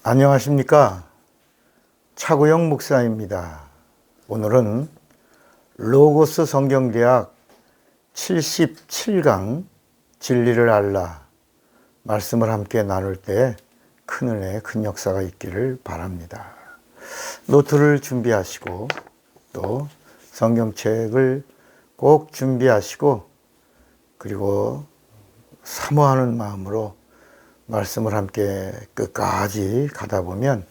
안녕하십니까. 차구영 목사입니다. 오늘은 로고스 성경대학 77강 진리를 알라 말씀을 함께 나눌 때 큰 은혜, 큰 역사가 있기를 바랍니다. 노트를 준비하시고 또 성경책을 꼭 준비하시고 그리고 사모하는 마음으로 말씀을 함께 끝까지 가다 보면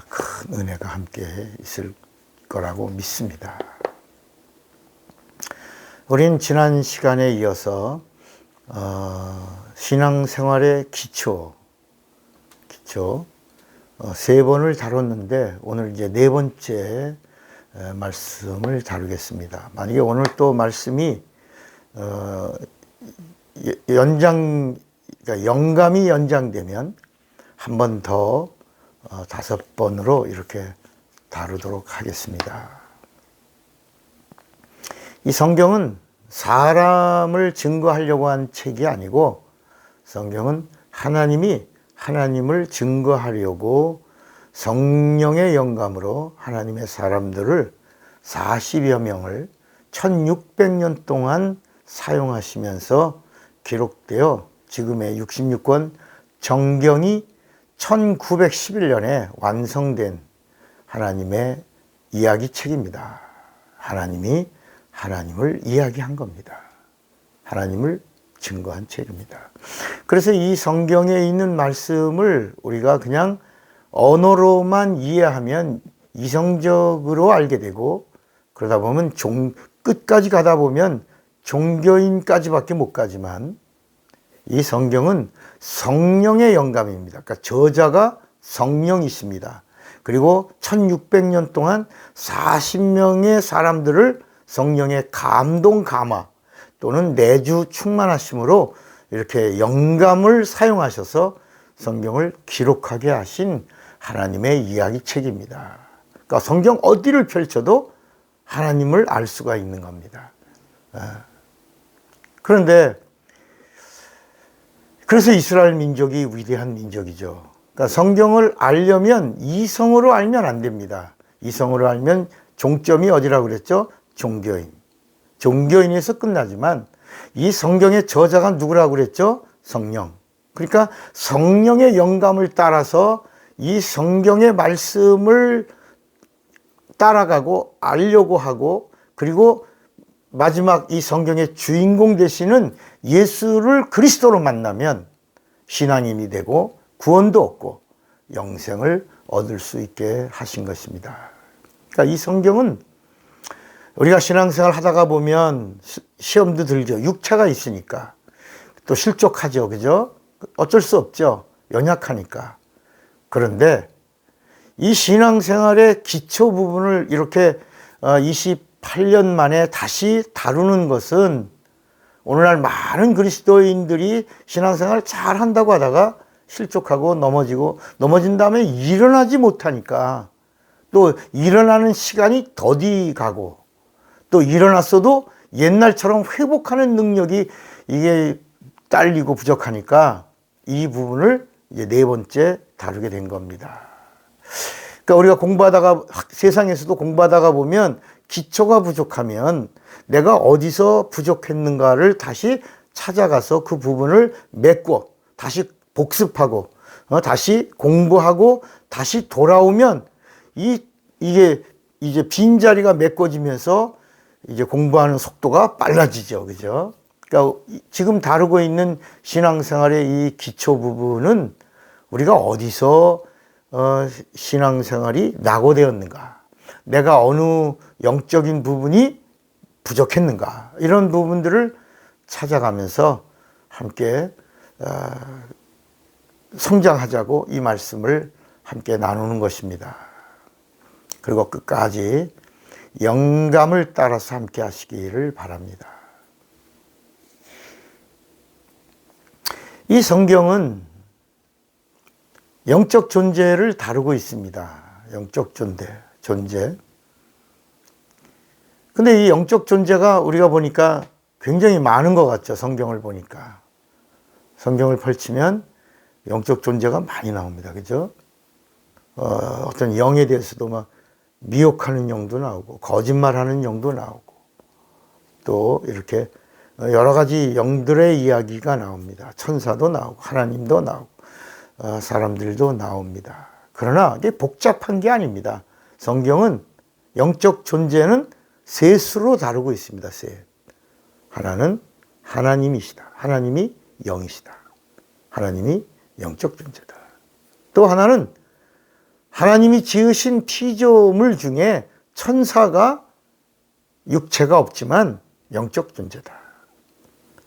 큰 은혜가 함께 있을 거라고 믿습니다. 우린 지난 시간에 이어서 신앙생활의 기초 세 번을 다뤘는데 오늘 이제 네 번째 말씀을 다루겠습니다. 만약에 오늘 또 말씀이 그러니까 영감이 연장되면 한 번 더 5번으로 이렇게 다루도록 하겠습니다. 이 성경은 사람을 증거하려고 한 책이 아니고 성경은 하나님이 하나님을 증거하려고 성령의 영감으로 하나님의 사람들을 40여 명을 1600년 동안 사용하시면서 기록되어 지금의 66권 정경이 1911년에 완성된 하나님의 이야기 책입니다. 하나님이 하나님을 이야기한 겁니다. 하나님을 증거한 책입니다. 그래서 이 성경에 있는 말씀을 우리가 그냥 언어로만 이해하면 이성적으로 알게 되고 그러다 보면 끝까지 가다 보면 종교인까지밖에 못 가지만 이 성경은 성령의 영감입니다. 그러니까 저자가 성령이십니다. 그리고 1600년 동안 40명의 사람들을 성령의 감동 감화 또는 내주 충만하심으로 이렇게 영감을 사용하셔서 성경을 기록하게 하신 하나님의 이야기책입니다. 그러니까 성경 어디를 펼쳐도 하나님을 알 수가 있는 겁니다. 그런데 그래서 이스라엘 민족이 위대한 민족이죠. 그러니까 성경을 알려면 이성으로 알면 안 됩니다. 이성으로 알면 종점이 어디라고 그랬죠? 종교인. 종교인에서 끝나지만 이 성경의 저자가 누구라고 그랬죠? 성령. 그러니까 성령의 영감을 따라서 이 성경의 말씀을 따라가고 알려고 하고 그리고 마지막 이 성경의 주인공 되시는 예수를 그리스도로 만나면 신앙인이 되고 구원도 얻고 영생을 얻을 수 있게 하신 것입니다. 그러니까 이 성경은 우리가 신앙생활 하다가 보면 시험도 들죠. 육체가 있으니까 또 실족하죠. 그죠? 어쩔 수 없죠. 연약하니까. 그런데 이 신앙생활의 기초 부분을 이렇게 28년 만에 다시 다루는 것은 오늘날 많은 그리스도인들이 신앙생활을 잘 한다고 하다가 실족하고 넘어진 다음에 일어나지 못하니까 또 일어나는 시간이 더디 가고 또 일어났어도 옛날처럼 회복하는 능력이 이게 딸리고 부족하니까 이 부분을 이제 네 번째 다루게 된 겁니다. 그러니까 우리가 공부하다가 세상에서도 공부하다가 보면 기초가 부족하면 내가 어디서 부족했는가를 다시 찾아가서 그 부분을 메꿔 다시 복습하고 다시 공부하고 다시 돌아오면 이게 이제 빈자리가 메꿔지면서 이제 공부하는 속도가 빨라지죠. 그죠? 그러니까 지금 다루고 있는 신앙생활의 이 기초 부분은 우리가 어디서 신앙생활이 낙오되었는가, 내가 어느 영적인 부분이 부족했는가, 이런 부분들을 찾아가면서 함께 성장하자고 이 말씀을 함께 나누는 것입니다. 그리고 끝까지 영감을 따라서 함께 하시기를 바랍니다. 이 성경은 영적 존재를 다루고 있습니다. 영적 존재. 근데 이 영적 존재가 우리가 보니까 굉장히 많은 것 같죠. 성경을 보니까. 성경을 펼치면 영적 존재가 많이 나옵니다. 그죠? 어떤 영에 대해서도 막 미혹하는 영도 나오고, 거짓말하는 영도 나오고, 또 이렇게 여러 가지 영들의 이야기가 나옵니다. 천사도 나오고, 하나님도 나오고, 사람들도 나옵니다. 그러나 이게 복잡한 게 아닙니다. 성경은 영적 존재는 셋으로 다루고 있습니다. 셋. 하나는 하나님이시다. 하나님이 영이시다. 하나님이 영적 존재다. 또 하나는 하나님이 지으신 피조물 중에 천사가 육체가 없지만 영적 존재다.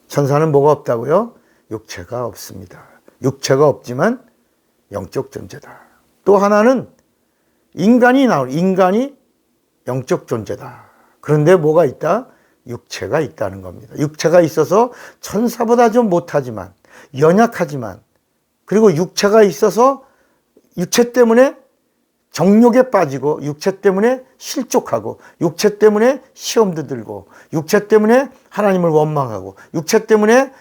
천사는 뭐가 없다고요? 육체가 없습니다. 육체가 없지만 영적 존재다. 또 하나는 인간이 영적 존재다. 그런데 뭐가 있다? 육체가 있다는 겁니다. 육체가 있어서 천사보다 좀 못하지만, 연약하지만, 그리고 육체가 있어서 육체 때문에 정욕에 빠지고, 육체 때문에 실족하고, 육체 때문에 시험도 들고, 육체 때문에 하나님을 원망하고, 육체 때문에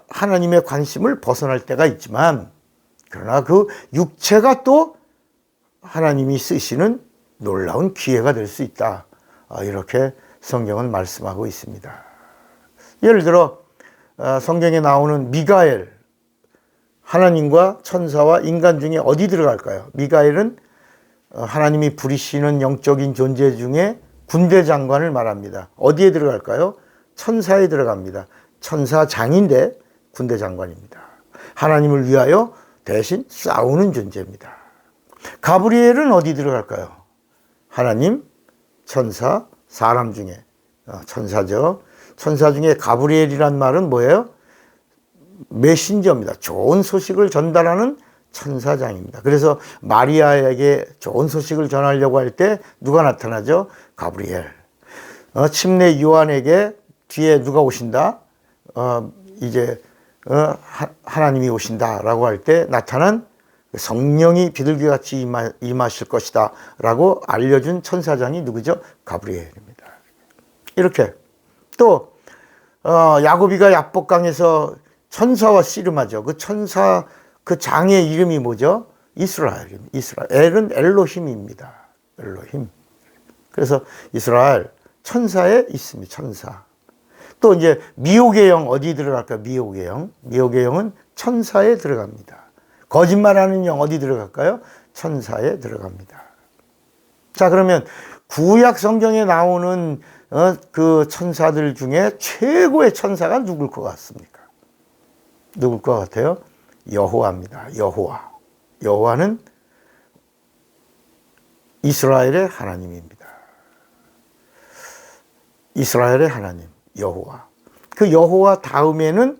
하나님의 관심을 벗어날 때가 있지만, 그러나 그 육체가 또 하나님이 쓰시는 놀라운 기회가 될 수 있다. 이렇게 성경은 말씀하고 있습니다. 예를 들어 성경에 나오는 미가엘, 하나님과 천사와 인간 중에 어디 들어갈까요? 미가엘은 하나님이 부리시는 영적인 존재 중에 군대 장관을 말합니다. 어디에 들어갈까요? 천사에 들어갑니다. 천사장인데 군대 장관입니다. 하나님을 위하여 대신 싸우는 존재입니다. 가브리엘은 어디 들어갈까요? 하나님, 천사, 사람 중에 천사죠. 천사 중에 가브리엘이란 말은 뭐예요? 메신저입니다. 좋은 소식을 전달하는 천사장입니다. 그래서 마리아에게 좋은 소식을 전하려고 할 때 누가 나타나죠? 가브리엘. 침례 요한에게 뒤에 누가 오신다? 하나님이 오신다라고 할 때 나타난 성령이 비둘기같이 임하실 것이다 라고 알려준 천사장이 누구죠? 가브리엘입니다. 이렇게 또 야고비가 야복강에서 천사와 씨름하죠. 그 천사 그 장의 이름이 뭐죠? 이스라엘입니다. 이스라엘은 엘로힘입니다. 엘로힘. 그래서 이스라엘 천사에 있습니다. 천사. 또 이제 미혹의 영 어디 들어갈까요? 미혹의 영. 미혹의 영은 천사에 들어갑니다. 거짓말하는 영 어디 들어갈까요? 천사에 들어갑니다. 자, 그러면 구약 성경에 나오는 그 천사들 중에 최고의 천사가 누굴 것 같습니까? 누굴 것 같아요? 여호와입니다. 여호와. 여호와는 이스라엘의 하나님입니다. 이스라엘의 하나님, 여호와. 그 여호와 다음에는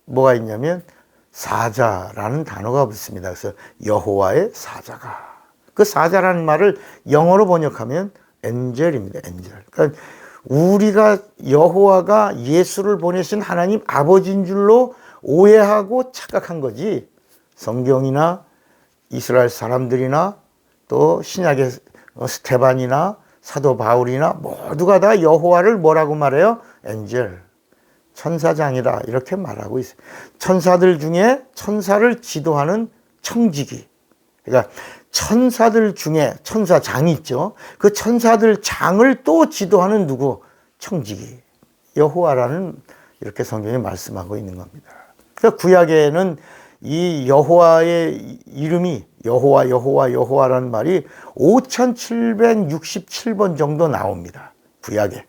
뭐가 있냐면 사자라는 단어가 붙습니다. 그래서 여호와의 사자가. 그 사자라는 말을 영어로 번역하면 엔젤입니다. 엔젤. 그러니까 우리가 여호와가 예수를 보내신 하나님 아버지인 줄로 오해하고 착각한 거지, 성경이나 이스라엘 사람들이나 또 신약의 스테반이나 사도 바울이나 모두가 다 여호와를 뭐라고 말해요? 엔젤, 천사장이다 이렇게 말하고 있어요. 천사들 중에 천사를 지도하는 청지기. 그러니까 천사들 중에 천사장이 있죠. 그 천사들 장을 또 지도하는 누구? 청지기. 여호와라는 이렇게 성경이 말씀하고 있는 겁니다. 그러니까 구약에는 이 여호와의 이름이 여호와라는 말이 5767번 정도 나옵니다. 구약에.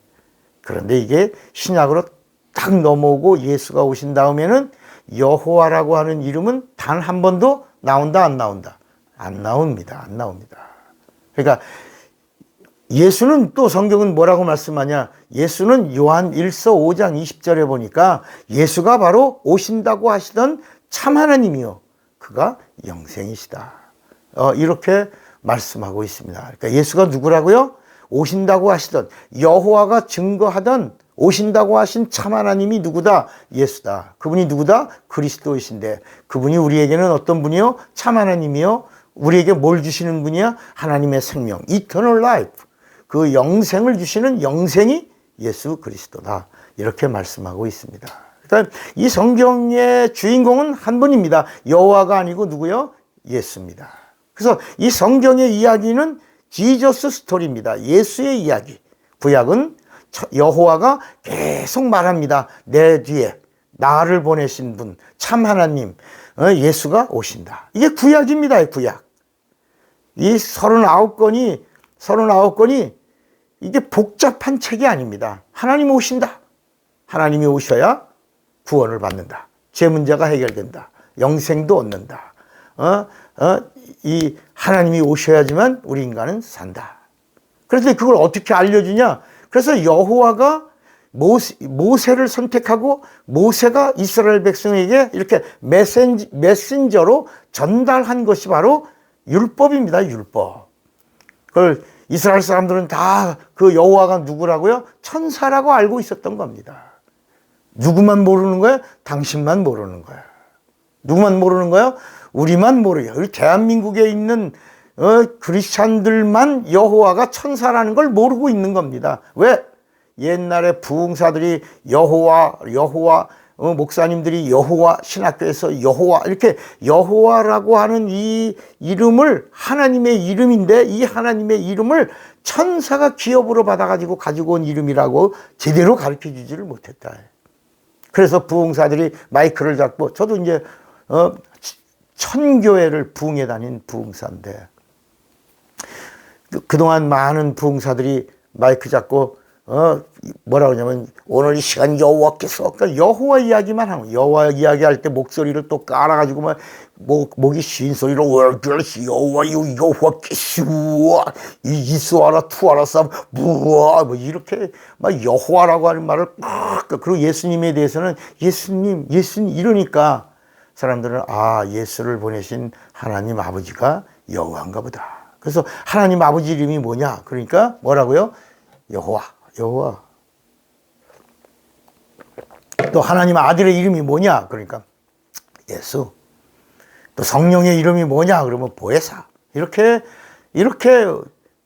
그런데 이게 신약으로 딱 넘어오고 예수가 오신 다음에는 여호와라고 하는 이름은 단 한 번도 나온다, 안 나온다? 안 나옵니다. 안 나옵니다. 그러니까 예수는 또 성경은 뭐라고 말씀하냐? 예수는 요한 1서 5장 20절에 보니까 예수가 바로 오신다고 하시던 참 하나님이요, 그가 영생이시다. 이렇게 말씀하고 있습니다. 그러니까 예수가 누구라고요? 오신다고 하시던, 여호와가 증거하던 오신다고 하신 참 하나님이 누구다? 예수다. 그분이 누구다? 그리스도이신데, 그분이 우리에게는 어떤 분이요? 참 하나님이요. 우리에게 뭘 주시는 분이야? 하나님의 생명, eternal life. 그 영생을 주시는 영생이 예수 그리스도다. 이렇게 말씀하고 있습니다. 그러니까 이 성경의 주인공은 한 분입니다. 여호와가 아니고 누구요? 예수입니다. 그래서 이 성경의 이야기는 지저스 스토리입니다. 예수의 이야기. 구약은 여호와가 계속 말합니다. 내 뒤에 나를 보내신 분, 참 하나님, 예수가 오신다. 이게 구약입니다. 구약. 이 39권이 이게 복잡한 책이 아닙니다. 하나님 오신다. 하나님이 오셔야 구원을 받는다. 죄 문제가 해결된다. 영생도 얻는다. 이 하나님이 오셔야지만 우리 인간은 산다. 그래서 그걸 어떻게 알려주냐? 그래서 여호와가 모세를 선택하고 모세가 이스라엘 백성에게 이렇게 메신저로 전달한 것이 바로 율법입니다. 율법. 그걸 이스라엘 사람들은 다 그 여호와가 누구라고요? 천사라고 알고 있었던 겁니다. 누구만 모르는 거예요? 당신만 모르는 거예요. 누구만 모르는 거예요? 우리만 모르요. 우리 대한민국에 있는 크리스찬들만 여호와가 천사라는 걸 모르고 있는 겁니다. 왜? 옛날에 부흥사들이 여호와 목사님들이 여호와 신학교에서 여호와 이렇게 여호와라고 하는 이 이름을 하나님의 이름인데 이 하나님의 이름을 천사가 기업으로 받아가지고 가지고 온 이름이라고 제대로 가르쳐 주지를 못했다. 그래서 부흥사들이 마이크를 잡고 저도 이제 천교회를 부흥해 다닌 부흥사인데 그동안 많은 부흥사들이 마이크 잡고 뭐라고 하냐면 오늘 이 시간 여호와께서 그러니까 여호와 이야기만 하고 여호와 이야기할 때 목소리를 또 깔아가지고 막 목이 쉰 소리로 여호와 여호와께서 이수하라 투하라 쌈 뭐 이렇게 막 여호와라고 하는 말을 그리고 예수님에 대해서는 예수님 이러니까 사람들은 예수를 보내신 하나님 아버지가 여호와인가 보다. 그래서 하나님 아버지 이름이 뭐냐? 그러니까 뭐라고요? 여호와. 또 하나님 아들의 이름이 뭐냐? 그러니까 예수. 또 성령의 이름이 뭐냐? 그러면 보혜사. 이렇게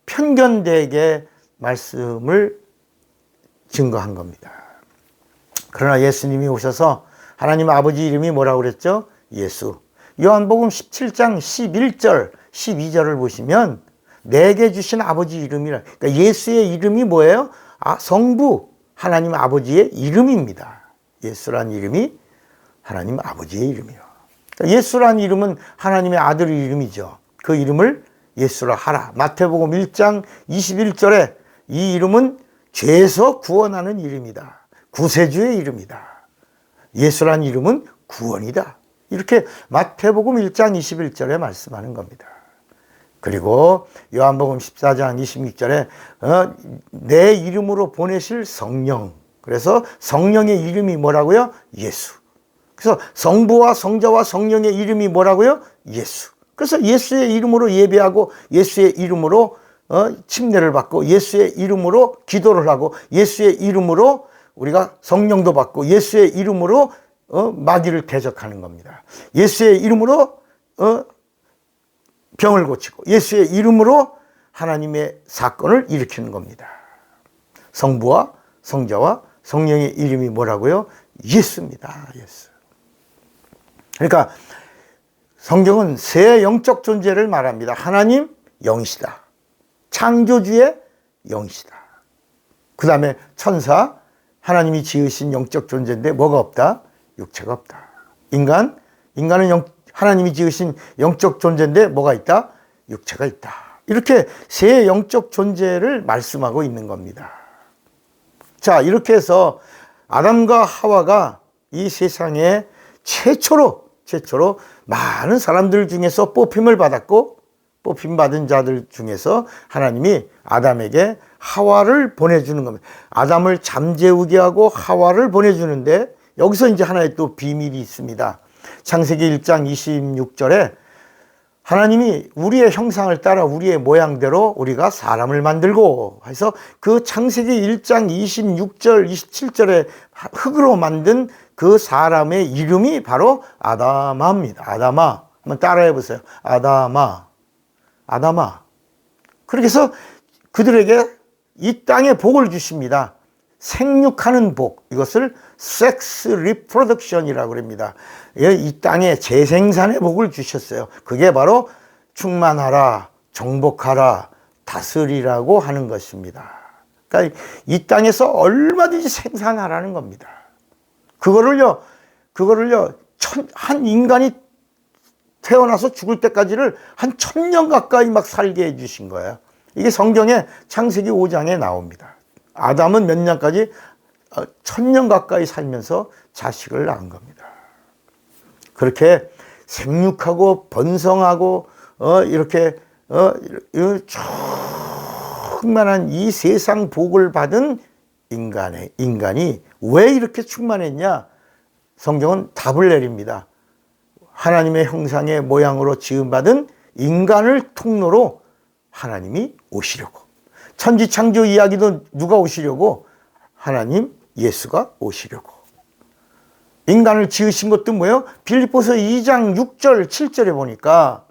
편견되게 말씀을 증거한 겁니다. 그러나 예수님이 오셔서 하나님 아버지 이름이 뭐라고 그랬죠? 예수. 요한복음 17장 11절, 12절을 보시면 내게 주신 아버지 이름이라. 그러니까 예수의 이름이 뭐예요? 성부 하나님 아버지의 이름입니다. 예수란 이름이 하나님 아버지의 이름이요. 그러니까 예수란 이름은 하나님의 아들의 이름이죠. 그 이름을 예수라 하라. 마태복음 1장 21절에 이 이름은 죄에서 구원하는 이름이다. 구세주의 이름이다. 예수란 이름은 구원이다. 이렇게 마태복음 1장 21절에 말씀하는 겁니다. 그리고 요한복음 14장 26절에 내 이름으로 보내실 성령. 그래서 성령의 이름이 뭐라고요? 예수. 그래서 성부와 성자와 성령의 이름이 뭐라고요? 예수. 그래서 예수의 이름으로 예배하고 예수의 이름으로 침례를 받고 예수의 이름으로 기도를 하고 예수의 이름으로 우리가 성령도 받고 예수의 이름으로 마귀를 대적하는 겁니다. 예수의 이름으로 병을 고치고 예수의 이름으로 하나님의 사건을 일으키는 겁니다. 성부와 성자와 성령의 이름이 뭐라고요? 예수입니다. 예수. 그러니까 성경은 세 영적 존재를 말합니다. 하나님 영이시다. 창조주의 영이시다. 그 다음에 천사, 하나님이 지으신 영적 존재인데 뭐가 없다? 육체가 없다. 인간은 하나님이 지으신 영적 존재인데 뭐가 있다? 육체가 있다. 이렇게 세 영적 존재를 말씀하고 있는 겁니다. 자, 이렇게 해서 아담과 하와가 이 세상에 최초로 많은 사람들 중에서 뽑힘을 받았고 뽑힘받은 자들 중에서 하나님이 아담에게 하와를 보내주는 겁니다. 아담을 잠재우게 하고 하와를 보내주는데 여기서 이제 하나의 또 비밀이 있습니다. 창세기 1장 26절에 하나님이 우리의 형상을 따라 우리의 모양대로 우리가 사람을 만들고 해서 그 창세기 1장 26절 27절에 흙으로 만든 그 사람의 이름이 바로 아다마입니다. 아다마. 한번 따라해 보세요. 아다마. 그렇게 해서 그들에게 이 땅에 복을 주십니다. 생육하는 복, 이것을 섹스 리프로덕션이라고 합니다. 이 땅에 재생산의 복을 주셨어요. 그게 바로 충만하라, 정복하라, 다스리라고 하는 것입니다. 그러니까 이 땅에서 얼마든지 생산하라는 겁니다. 그거를요, 한 인간이 태어나서 죽을 때까지를 한 1000년 가까이 막 살게 해주신 거예요. 이게 성경에 창세기 5장에 나옵니다. 아담은 몇 년까지? 1000년 가까이 살면서 자식을 낳은 겁니다. 그렇게 생육하고 번성하고 이렇게 충만한 이 세상 복을 받은 인간이 왜 이렇게 충만했냐? 성경은 답을 내립니다. 하나님의 형상의 모양으로 지음받은 인간을 통로로 하나님이 오시려고. 천지창조 이야기도 누가 오시려고? 하나님 예수가 오시려고. 인간을 지으신 것도 뭐예요? 빌립보서 2장 6절 7절에 보니까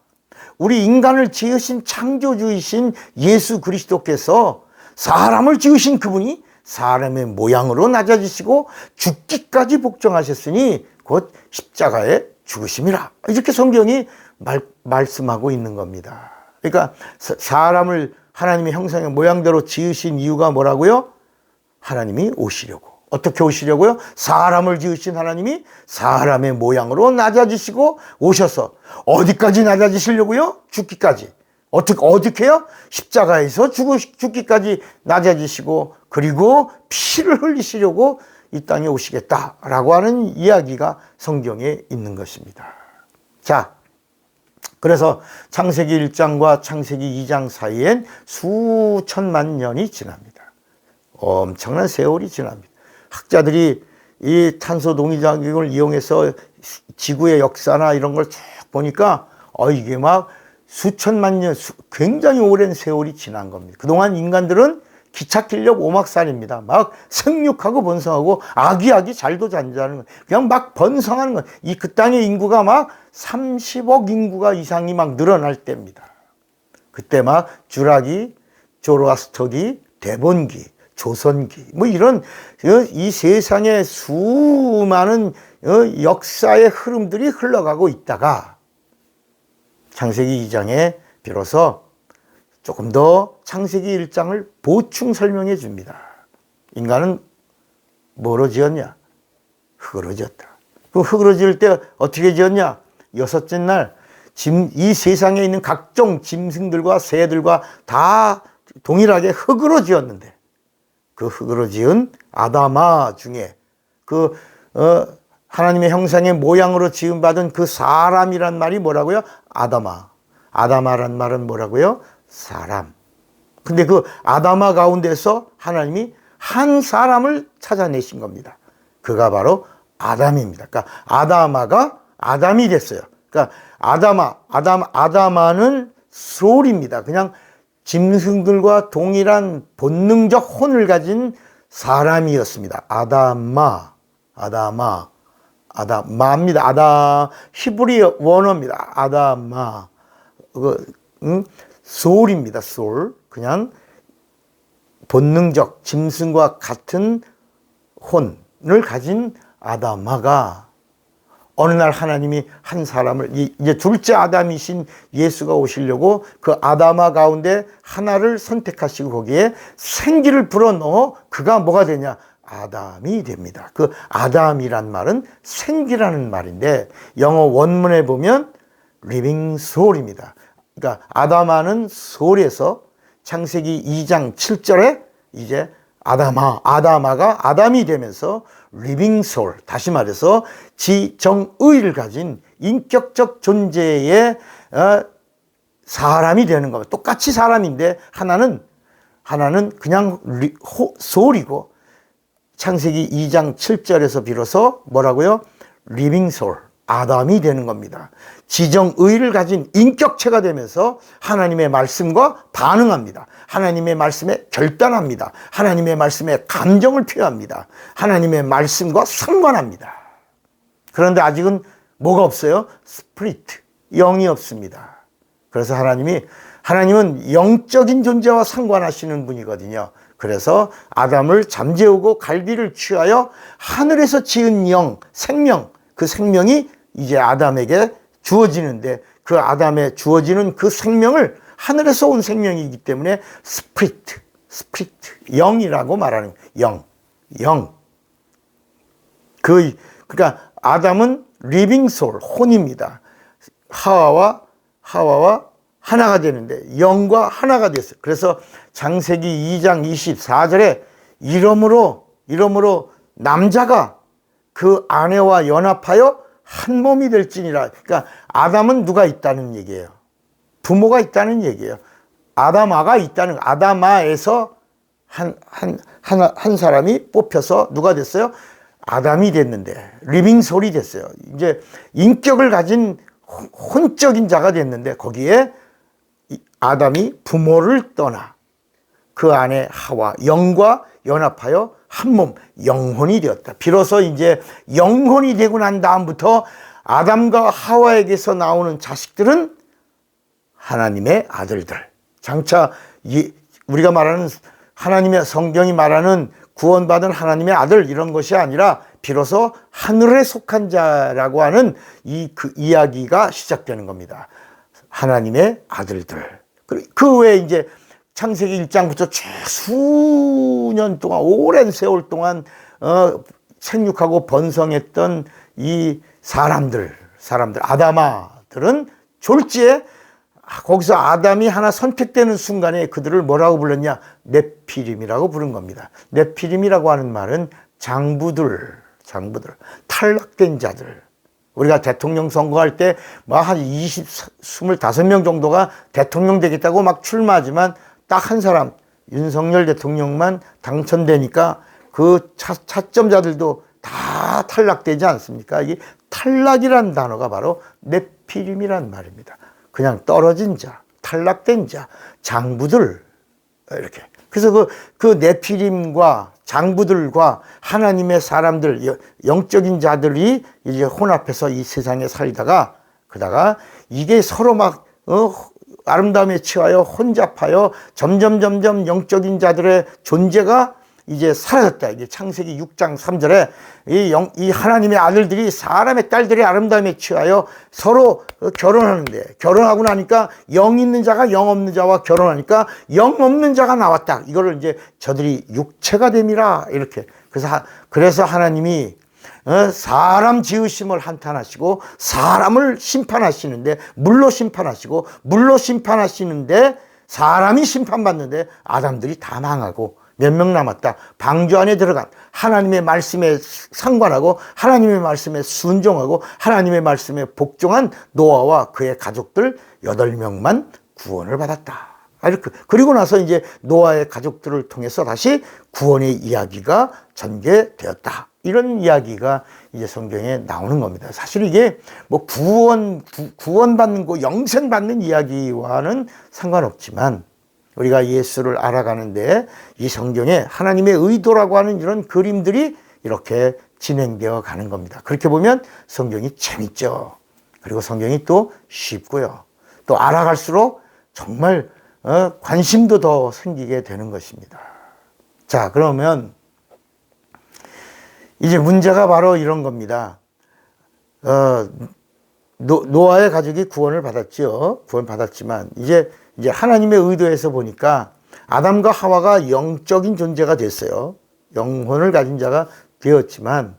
우리 인간을 지으신 창조주이신 예수 그리스도께서 사람을 지으신 그분이 사람의 모양으로 낮아지시고 죽기까지 복종하셨으니 곧 십자가에 죽으심이라. 이렇게 성경이 말씀하고 있는 겁니다. 그러니까 사람을 하나님의 형상의 모양대로 지으신 이유가 뭐라고요? 하나님이 오시려고. 어떻게 오시려고요? 사람을 지으신 하나님이 사람의 모양으로 낮아지시고 오셔서 어디까지 낮아지시려고요? 죽기까지. 어떻게요? 십자가에서 죽기까지 낮아지시고 그리고 피를 흘리시려고 이 땅에 오시겠다라고 하는 이야기가 성경에 있는 것입니다. 자, 그래서 창세기 1장과 창세기 2장 사이엔 수천만 년이 지납니다. 엄청난 세월이 지납니다. 학자들이 이 탄소 동위작용을 이용해서 지구의 역사나 이런 걸 쭉 보니까 이게 막 수천만 년, 굉장히 오랜 세월이 지난 겁니다. 그동안 인간들은 기착길력 오막살입니다. 막 생육하고 번성하고 아기아기 잘도 잔다는 거. 그냥 막 번성하는 거. 그 땅의 인구가 막 30억 인구가 이상이 막 늘어날 때입니다. 그때 막 주라기, 조로아스터기, 대본기, 조선기 뭐 이런 이 세상의 수많은 역사의 흐름들이 흘러가고 있다가 창세기 2장에 비로소 조금 더 창세기 1장을 보충 설명해 줍니다. 인간은 뭐로 지었냐? 흙으로 지었다. 그 흙으로 지을 때 어떻게 지었냐? 여섯째 날 이 세상에 있는 각종 짐승들과 새들과 다 동일하게 흙으로 지었는데 그 흙으로 지은 아담아 중에 하나님의 형상의 모양으로 지음받은 그 사람이란 말이 뭐라고요? 아담아. 아담아란 말은 뭐라고요? 사람. 근데 그 아담아 가운데서 하나님이 한 사람을 찾아내신 겁니다. 그가 바로 아담입니다. 그러니까 아담아가 아담이 됐어요. 그러니까 아담아는 소울입니다. 그냥 짐승들과 동일한 본능적 혼을 가진 사람이었습니다. 아담마입니다. 히브리 원어입니다. 아담마. 소울입니다. 소울. 그냥 본능적 짐승과 같은 혼을 가진 아담마가 어느 날 하나님이 한 사람을 이제 둘째 아담이신 예수가 오시려고 그 아담아 가운데 하나를 선택하시고 거기에 생기를 불어넣어 그가 뭐가 되냐? 아담이 됩니다. 그 아담이란 말은 생기라는 말인데 영어 원문에 보면 living soul입니다. 그러니까 아담아는 소울에서 창세기 2장 7절에 이제 아담아가 아담이 되면서 living soul, 다시 말해서 지정의를 가진 인격적 존재의 사람이 되는 겁니다. 똑같이 사람인데 하나는 그냥 소울이고 창세기 2장 7절에서 비로소 뭐라고요? living soul, 아담이 되는 겁니다. 지정의를 가진 인격체가 되면서 하나님의 말씀과 반응합니다. 하나님의 말씀에 결단합니다. 하나님의 말씀에 감정을 표합니다. 하나님의 말씀과 상관합니다. 그런데 아직은 뭐가 없어요? 스피리트, 영이 없습니다. 그래서 하나님은 영적인 존재와 상관하시는 분이거든요. 그래서 아담을 잠재우고 갈기를 취하여 하늘에서 지은 영, 생명, 그 생명이 이제 아담에게 주어지는데 그 아담에 주어지는 그 생명을 하늘에서 온 생명이기 때문에 스피리트, 영이라고 말하는 영. 그러니까 아담은 리빙 소울, 혼입니다. 하와와 하나가 되는데 영과 하나가 됐어요. 그래서 창세기 2장 24절에 이러므로 남자가 그 아내와 연합하여 한 몸이 될지니라. 그러니까 아담은 누가 있다는 얘기예요? 부모가 있다는 얘기예요. 아담아가 있다는, 아담아에서 한 사람이 뽑혀서 누가 됐어요? 아담이 됐는데, 리빙 소울이 됐어요. 이제 인격을 가진 혼적인 자가 됐는데, 거기에 아담이 부모를 떠나 그 안에 하와, 영과 연합하여 한 몸, 영혼이 되었다. 비로소 이제 영혼이 되고 난 다음부터 아담과 하와에게서 나오는 자식들은 하나님의 아들들. 장차 우리가 말하는 하나님의 성경이 말하는 구원받은 하나님의 아들 이런 것이 아니라 비로소 하늘에 속한 자라고 하는 그 이야기가 시작되는 겁니다. 하나님의 아들들. 그 외에 이제 창세기 1장부터 수년 동안, 오랜 세월 동안 생육하고 번성했던 이 사람들, 아담아들은 졸지에 거기서 아담이 하나 선택되는 순간에 그들을 뭐라고 불렀냐? 네피림이라고 부른 겁니다. 네피림이라고 하는 말은 장부들, 탈락된 자들. 우리가 대통령 선거할 때 한 25명 정도가 대통령 되겠다고 막 출마하지만 딱 한 사람, 윤석열 대통령만 당선되니까 그 차점자들도 다 탈락되지 않습니까? 이게 탈락이라는 단어가 바로 네피림이란 말입니다. 그냥 떨어진 자, 탈락된 자, 장부들, 이렇게. 그래서 그 네피림과 장부들과 하나님의 사람들, 영적인 자들이 이제 혼합해서 이 세상에 살다가, 그다가 이게 서로 막, 아름다움에 취하여 혼잡하여 점점 영적인 자들의 존재가 이제 사라졌다. 이게 창세기 6장 3절에 이 하나님의 아들들이 사람의 딸들의 아름다움에 취하여 서로 결혼하는데, 결혼하고 나니까 영 있는 자가 영 없는 자와 결혼하니까 영 없는 자가 나왔다. 이거를 이제 저들이 육체가 됨이라 이렇게. 그래서 하나님이 사람 지으심을 한탄하시고 사람을 심판하시는데, 물로 심판하시는데 사람이 심판받는데 아담들이 다 망하고 몇 명 남았다. 방주 안에 들어간 하나님의 말씀에 상관하고 하나님의 말씀에 순종하고 하나님의 말씀에 복종한 노아와 그의 가족들 8명만 구원을 받았다. 그리고 나서 이제 노아의 가족들을 통해서 다시 구원의 이야기가 전개되었다. 이런 이야기가 이제 성경에 나오는 겁니다. 사실 이게 뭐 구원받는 거, 영생받는 이야기와는 상관없지만 우리가 예수를 알아가는데 이 성경에 하나님의 의도라고 하는 이런 그림들이 이렇게 진행되어 가는 겁니다. 그렇게 보면 성경이 재밌죠. 그리고 성경이 또 쉽고요. 또 알아갈수록 정말 관심도 더 생기게 되는 것입니다. 자, 그러면 이제 문제가 바로 이런 겁니다. 노아의 가족이 구원을 받았죠. 구원받았지만 이제 하나님의 의도에서 보니까 아담과 하와가 영적인 존재가 됐어요. 영혼을 가진 자가 되었지만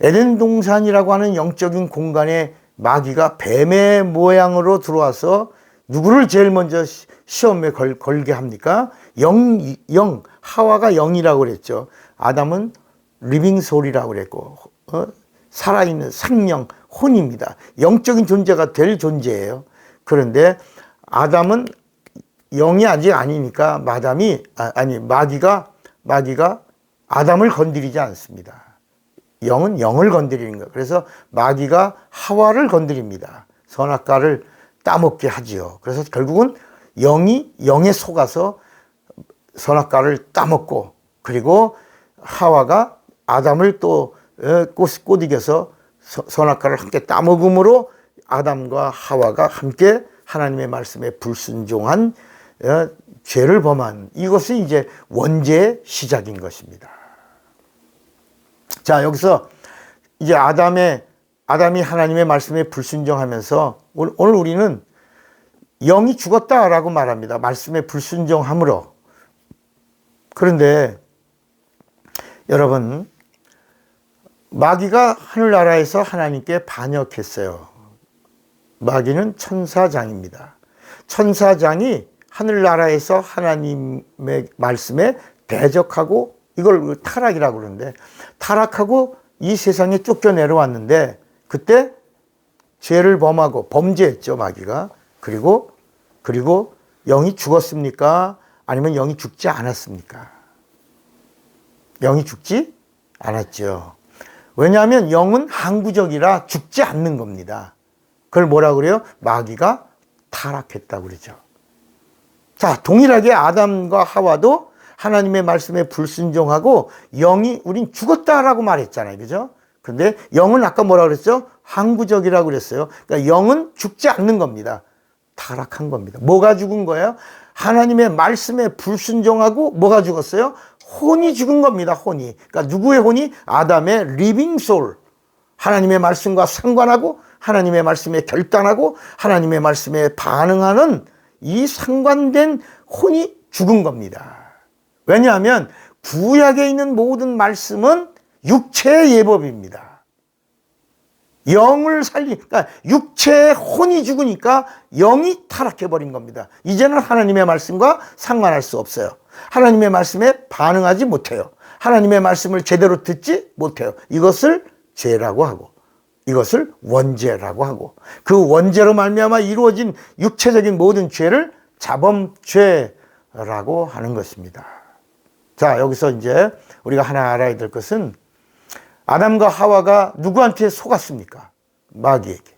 에덴 동산이라고 하는 영적인 공간에 마귀가 뱀의 모양으로 들어와서 누구를 제일 먼저 시험에 걸게 합니까? 하와가 영이라고 그랬죠. 아담은 리빙 소울이라고 그랬고, 살아있는 생명, 혼입니다. 영적인 존재가 될 존재예요. 그런데 아담은 영이 아직 아니니까 마귀가 아담을 건드리지 않습니다. 영은 영을 건드리는 거예요. 그래서 마귀가 하와를 건드립니다. 선악과를 따먹게 하지요. 그래서 결국은 영이 영에 속아서 선악과를 따먹고, 그리고 하와가 아담을 또 꼬드겨서 선악과를 함께 따먹음으로 아담과 하와가 함께 하나님의 말씀에 불순종한 죄를 범한 이것이 이제 원죄의 시작인 것입니다. 자, 여기서 이제 아담이 하나님의 말씀에 불순종하면서 오늘 우리는 영이 죽었다라고 말합니다. 말씀에 불순종함으로. 그런데 여러분, 마귀가 하늘나라에서 하나님께 반역했어요. 마귀는 천사장입니다. 천사장이 하늘나라에서 하나님의 말씀에 대적하고, 이걸 타락이라고 그러는데, 타락하고 이 세상에 쫓겨 내려왔는데, 그때 죄를 범하고 범죄했죠, 마귀가. 그리고 영이 죽었습니까? 아니면 영이 죽지 않았습니까? 영이 죽지 않았죠. 왜냐하면 영은 항구적이라 죽지 않는 겁니다. 그걸 뭐라고 그래요? 마귀가 타락했다고 그러죠. 자, 동일하게 아담과 하와도 하나님의 말씀에 불순종하고 영이 우린 죽었다라고 말했잖아요. 그죠? 근데 영은 아까 뭐라고 그랬죠? 항구적이라고 그랬어요. 그러니까 영은 죽지 않는 겁니다. 타락한 겁니다. 뭐가 죽은 거예요? 하나님의 말씀에 불순종하고 뭐가 죽었어요? 혼이 죽은 겁니다. 혼이. 그러니까 누구의 혼이? 아담의 리빙 소울. 하나님의 말씀과 상관하고 하나님의 말씀에 결단하고 하나님의 말씀에 반응하는 이 상관된 혼이 죽은 겁니다. 왜냐하면 구약에 있는 모든 말씀은 육체의 예법입니다. 영을 그러니까 육체의 혼이 죽으니까 영이 타락해버린 겁니다. 이제는 하나님의 말씀과 상관할 수 없어요. 하나님의 말씀에 반응하지 못해요. 하나님의 말씀을 제대로 듣지 못해요. 이것을 죄라고 하고, 이것을 원죄라고 하고, 그 원죄로 말미암아 이루어진 육체적인 모든 죄를 자범죄라고 하는 것입니다. 자, 여기서 이제 우리가 하나 알아야 될 것은 아담과 하와가 누구한테 속았습니까? 마귀에게.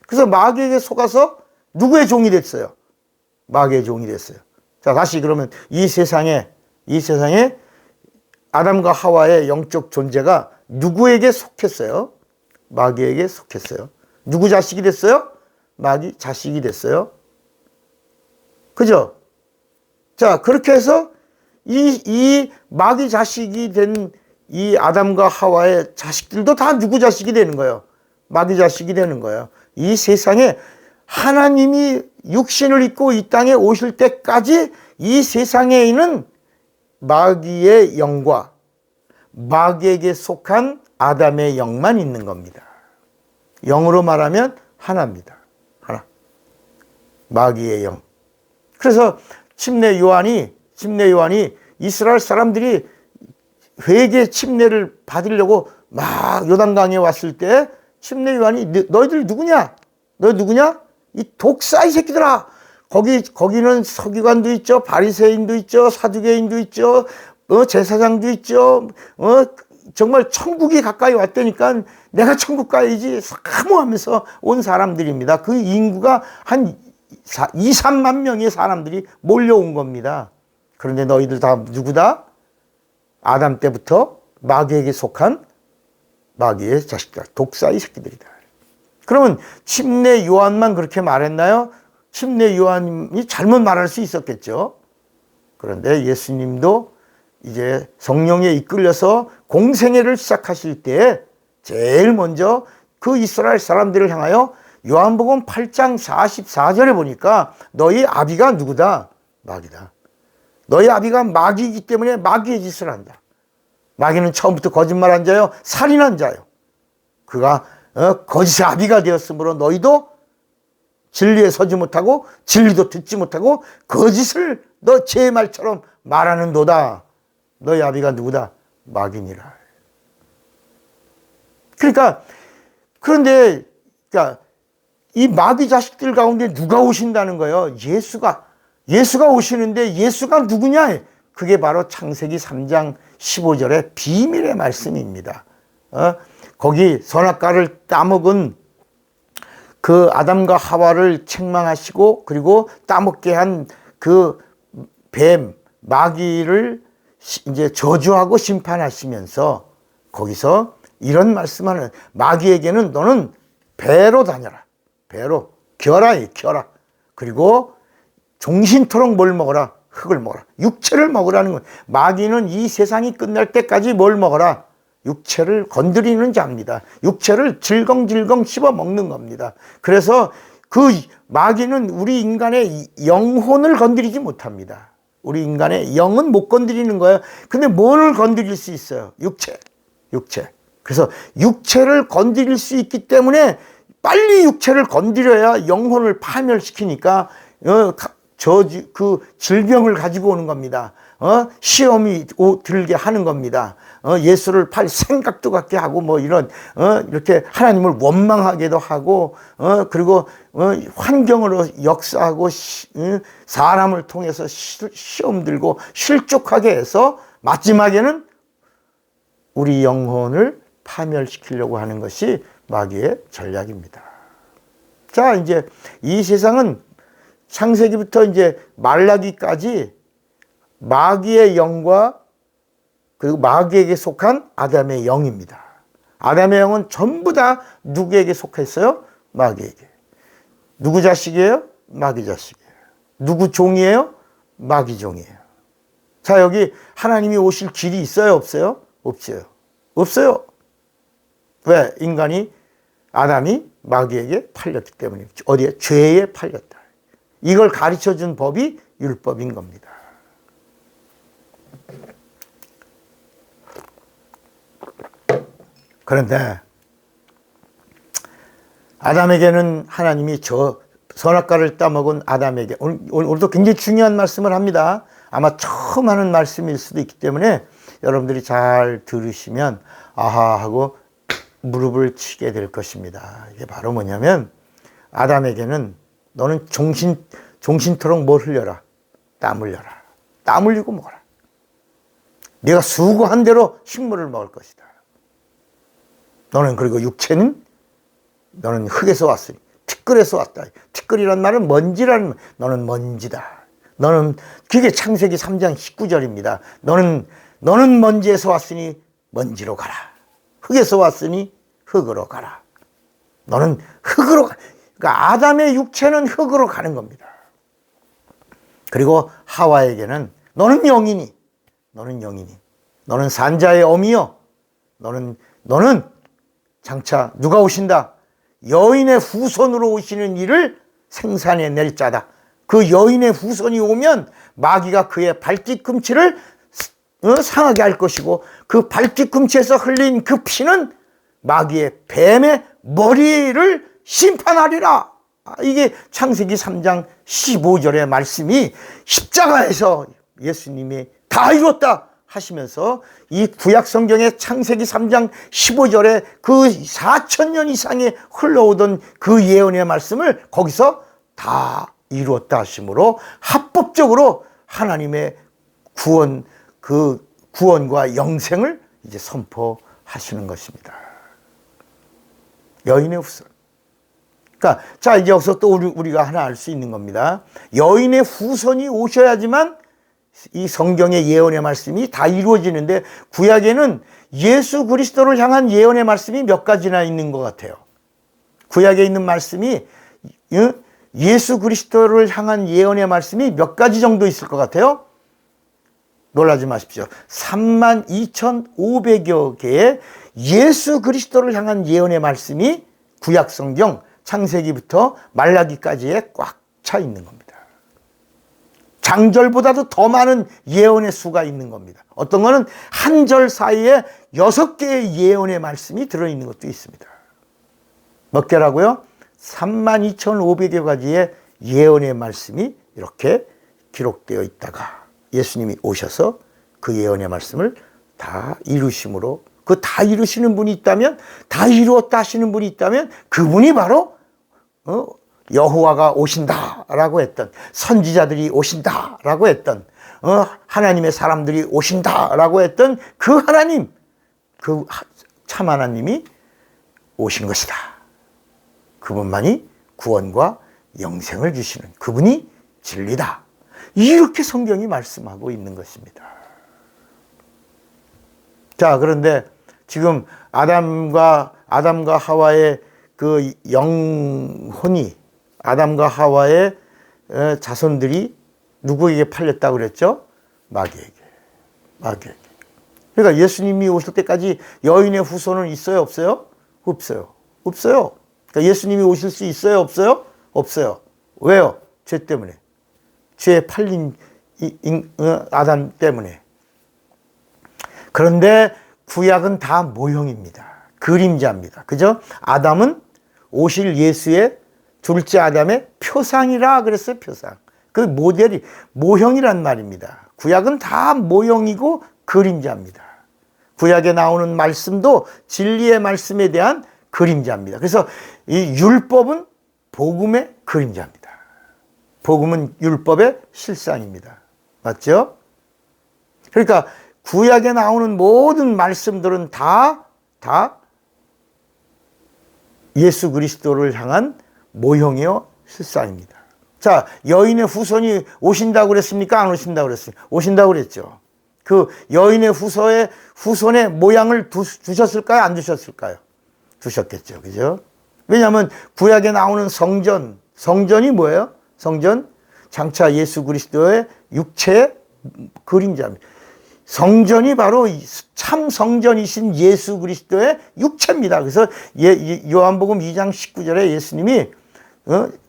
그래서 마귀에게 속아서 누구의 종이 됐어요? 마귀의 종이 됐어요. 자, 다시 그러면 이 세상에 아담과 하와의 영적 존재가 누구에게 속했어요? 마귀에게 속했어요. 누구 자식이 됐어요? 마귀 자식이 됐어요. 그죠? 자, 그렇게 해서 이 마귀 자식이 된 이 아담과 하와의 자식들도 다 누구 자식이 되는 거예요? 마귀 자식이 되는 거예요. 이 세상에 하나님이 육신을 입고 이 땅에 오실 때까지 이 세상에 있는 마귀의 영과 마귀에게 속한 아담의 영만 있는 겁니다. 영으로 말하면 하나입니다. 하나. 마귀의 영. 그래서 침례 요한이 이스라엘 사람들이 회개 침례를 받으려고 막 요단강에 왔을 때 침례 요한이 너희들 누구냐? 너 누구냐? 이 독사이 새끼들아. 거기는 서기관도 있죠. 바리새인도 있죠. 사두개인도 있죠. 제사장도 있죠. 정말 천국이 가까이 왔다니까 내가 천국 가야지 사모하면서 온 사람들입니다. 그 인구가 한 2, 3만 명의 사람들이 몰려온 겁니다. 그런데 너희들 다 누구다? 아담 때부터 마귀에게 속한 마귀의 자식들, 독사의 새끼들이다. 그러면 침례 요한만 그렇게 말했나요? 침례 요한이 잘못 말할 수 있었겠죠. 그런데 예수님도 이제 성령에 이끌려서 공생애를 시작하실 때 제일 먼저 그 이스라엘 사람들을 향하여 요한복음 8장 44절에 보니까 너희 아비가 누구다? 마귀다. 너희 아비가 마귀이기 때문에 마귀의 짓을 한다. 마귀는 처음부터 거짓말한 자요, 살인한 자요. 그가 거짓의 아비가 되었으므로 너희도 진리에 서지 못하고 진리도 듣지 못하고 거짓을 너 제 말처럼 말하는도다. 너희 아비가 누구다? 마귀니라. 그런데 이 마귀 자식들 가운데 누가 오신다는 거예요? 예수가 오시는데 예수가 누구냐? 그게 바로 창세기 3장 15절의 비밀의 말씀입니다. 거기 선악과를 따먹은 그 아담과 하와를 책망하시고 그리고 따먹게 한 그 뱀, 마귀를 이제 저주하고 심판하시면서 거기서 이런 말씀하는, 마귀에게는 너는 배로 다녀라. 배로. 겨라. 그리고 종신토록 뭘 먹어라? 흙을 먹어라. 육체를 먹으라는 거예요. 마귀는 이 세상이 끝날 때까지 뭘 먹어라? 육체를 건드리는 자입니다. 육체를 질겅질겅 씹어 먹는 겁니다. 그래서 그 마귀는 우리 인간의 영혼을 건드리지 못합니다. 우리 인간의 영은 못 건드리는 거예요. 근데 뭘 건드릴 수 있어요? 육체. 그래서 육체를 건드릴 수 있기 때문에 빨리 육체를 건드려야 영혼을 파멸시키니까 그 질병을 가지고 오는 겁니다. 시험이 들게 하는 겁니다. 예수를 팔 생각도 갖게 하고 뭐 이런 이렇게 하나님을 원망하게도 하고 그리고 환경으로 역사하고 사람을 통해서 시험 들고 실족하게 해서 마지막에는 우리 영혼을 파멸시키려고 하는 것이 마귀의 전략입니다. 자, 이제 이 세상은 창세기부터 이제 말라기까지 마귀의 영과 그리고 마귀에게 속한 아담의 영입니다. 아담의 영은 전부 다 누구에게 속했어요? 마귀에게. 누구 자식이에요? 마귀 자식이에요. 누구 종이에요? 마귀 종이에요. 자, 여기 하나님이 오실 길이 있어요? 없어요? 없어요. 왜? 아담이 마귀에게 팔렸기 때문에. 어디에? 죄에 팔렸다. 이걸 가르쳐 준 법이 율법인 겁니다. 그런데 아담에게는 하나님이 선악과를 따먹은 아담에게 오늘도 굉장히 중요한 말씀을 합니다. 아마 처음 하는 말씀일 수도 있기 때문에 여러분들이 잘 들으시면 아하 하고 무릎을 치게 될 것입니다. 이게 바로 뭐냐면 아담에게는 너는 종신토록 뭘 흘려라? 땀 흘려라. 땀 흘리고 먹어라. 네가 수고한 대로 식물을 먹을 것이다. 너는 그리고 육체는 너는 흙에서 왔으니 티끌에서 왔다. 티끌이란 말은 먼지라는 너는 먼지다. 너는 그게 창세기 3장 19절입니다. 너는 먼지에서 왔으니 먼지로 가라. 흙에서 왔으니 흙으로 가라. 너는 흙으로 가. 그러니까 아담의 육체는 흙으로 가는 겁니다. 그리고 하와에게는 너는 영이니 너는 산자의 어미요. 너는 장차 누가 오신다? 여인의 후손으로 오시는 이를 생산해낼 자다. 그 여인의 후손이 오면 마귀가 그의 발뒤꿈치를 상하게 할 것이고 그 발뒤꿈치에서 흘린 그 피는 마귀의 뱀의 머리를 심판하리라. 이게 창세기 3장 15절의 말씀이 십자가에서 예수님이 다 이뤘다 하시면서 이 구약 성경의 창세기 3장 15절에 그 4,000년 이상에 흘러오던 그 예언의 말씀을 거기서 다 이루었다 하심으로 합법적으로 하나님의 그 구원과 영생을 이제 선포하시는 것입니다. 여인의 후손. 그러니까 자, 이제 여기서 또 우리가 하나 알 수 있는 겁니다. 여인의 후손이 오셔야지만 이 성경의 예언의 말씀이 다 이루어지는데 구약에는 예수 그리스도를 향한 예언의 말씀이 몇 가지나 있는 것 같아요. 구약에 있는 말씀이 예수 그리스도를 향한 예언의 말씀이 몇 가지 정도 있을 것 같아요? 놀라지 마십시오. 32,500여 개의 예수 그리스도를 향한 예언의 말씀이 구약 성경 창세기부터 말라기까지에 꽉 차 있는 겁니다. 장절보다도 더 많은 예언의 수가 있는 겁니다. 어떤 거는 한 절 사이에 6개의 예언의 말씀이 들어있는 것도 있습니다. 몇 개라고요? 32,500여 가지의 예언의 말씀이 이렇게 기록되어 있다가 예수님이 오셔서 그 예언의 말씀을 다 이루심으로 그 다 이루시는 분이 있다면 다 이루었다 하시는 분이 있다면 그분이 바로 여호와가 오신다라고 했던 선지자들이 오신다라고 했던 하나님의 사람들이 오신다라고 했던 그 하나님 그 참 하나님이 오신 것이다. 그분만이 구원과 영생을 주시는 그분이 진리다. 이렇게 성경이 말씀하고 있는 것입니다. 자, 그런데 지금 아담과 하와의 그 영혼이 아담과 하와의 자손들이 누구에게 팔렸다고 그랬죠? 마귀에게. 마귀에게. 그러니까 예수님이 오실 때까지 여인의 후손은 있어요, 없어요? 없어요. 없어요. 그러니까 예수님이 오실 수 있어요, 없어요? 없어요. 왜요? 죄 때문에. 죄에 팔린 아담 때문에. 그런데 구약은 다 모형입니다. 그림자입니다. 그죠? 아담은 오실 예수의 둘째 아담의 표상이라 그랬어요, 표상. 그 모델이, 모형이란 말입니다. 구약은 다 모형이고 그림자입니다. 구약에 나오는 말씀도 진리의 말씀에 대한 그림자입니다. 그래서 이 율법은 복음의 그림자입니다. 복음은 율법의 실상입니다. 맞죠? 그러니까 구약에 나오는 모든 말씀들은 다 예수 그리스도를 향한 모형이요 실상입니다. 자, 여인의 후손이 오신다고 그랬습니까? 안 오신다고 그랬습니까? 오신다고 그랬죠. 그 여인의 후손의 모양을 두셨을까요? 안 두셨을까요? 두셨겠죠. 그죠? 왜냐하면 구약에 나오는 성전이 뭐예요? 성전? 장차 예수 그리스도의 육체의 그림자입니다. 성전이 바로 참 성전이신 예수 그리스도의 육체입니다. 그래서 요한복음 2장 19절에 예수님이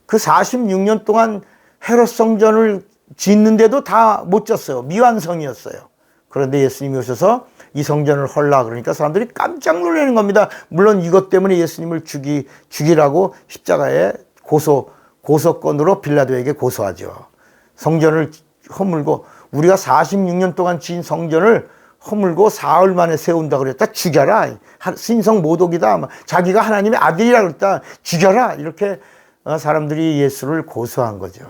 그 46년 동안 헤롯 성전을 짓는데도 다 못 졌어요. 미완성이었어요. 그런데 예수님이 오셔서 이 성전을 헐라 그러니까 사람들이 깜짝 놀라는 겁니다. 물론 이것 때문에 예수님을 죽이라고 십자가에 고소건으로 빌라도에게 고소하죠. 성전을 허물고 우리가 46년 동안 지은 성전을 허물고 사흘 만에 세운다 그랬다. 죽여라. 신성 모독이다. 자기가 하나님의 아들이라 그랬다. 죽여라. 이렇게 사람들이 예수를 고소한 거죠.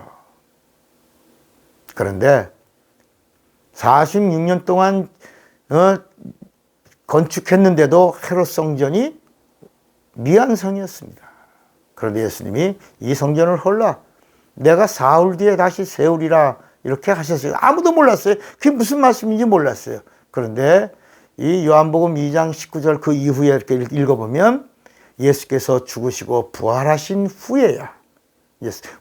그런데 46년 동안 건축했는데도 헤롯 성전이 미완성이었습니다. 그런데 예수님이 이 성전을 헐라. 내가 사흘 뒤에 다시 세우리라. 이렇게 하셨어요. 아무도 몰랐어요. 그게 무슨 말씀인지 몰랐어요. 그런데 이 요한복음 2장 19절 그 이후에 이렇게 읽어보면 예수께서 죽으시고 부활하신 후에야.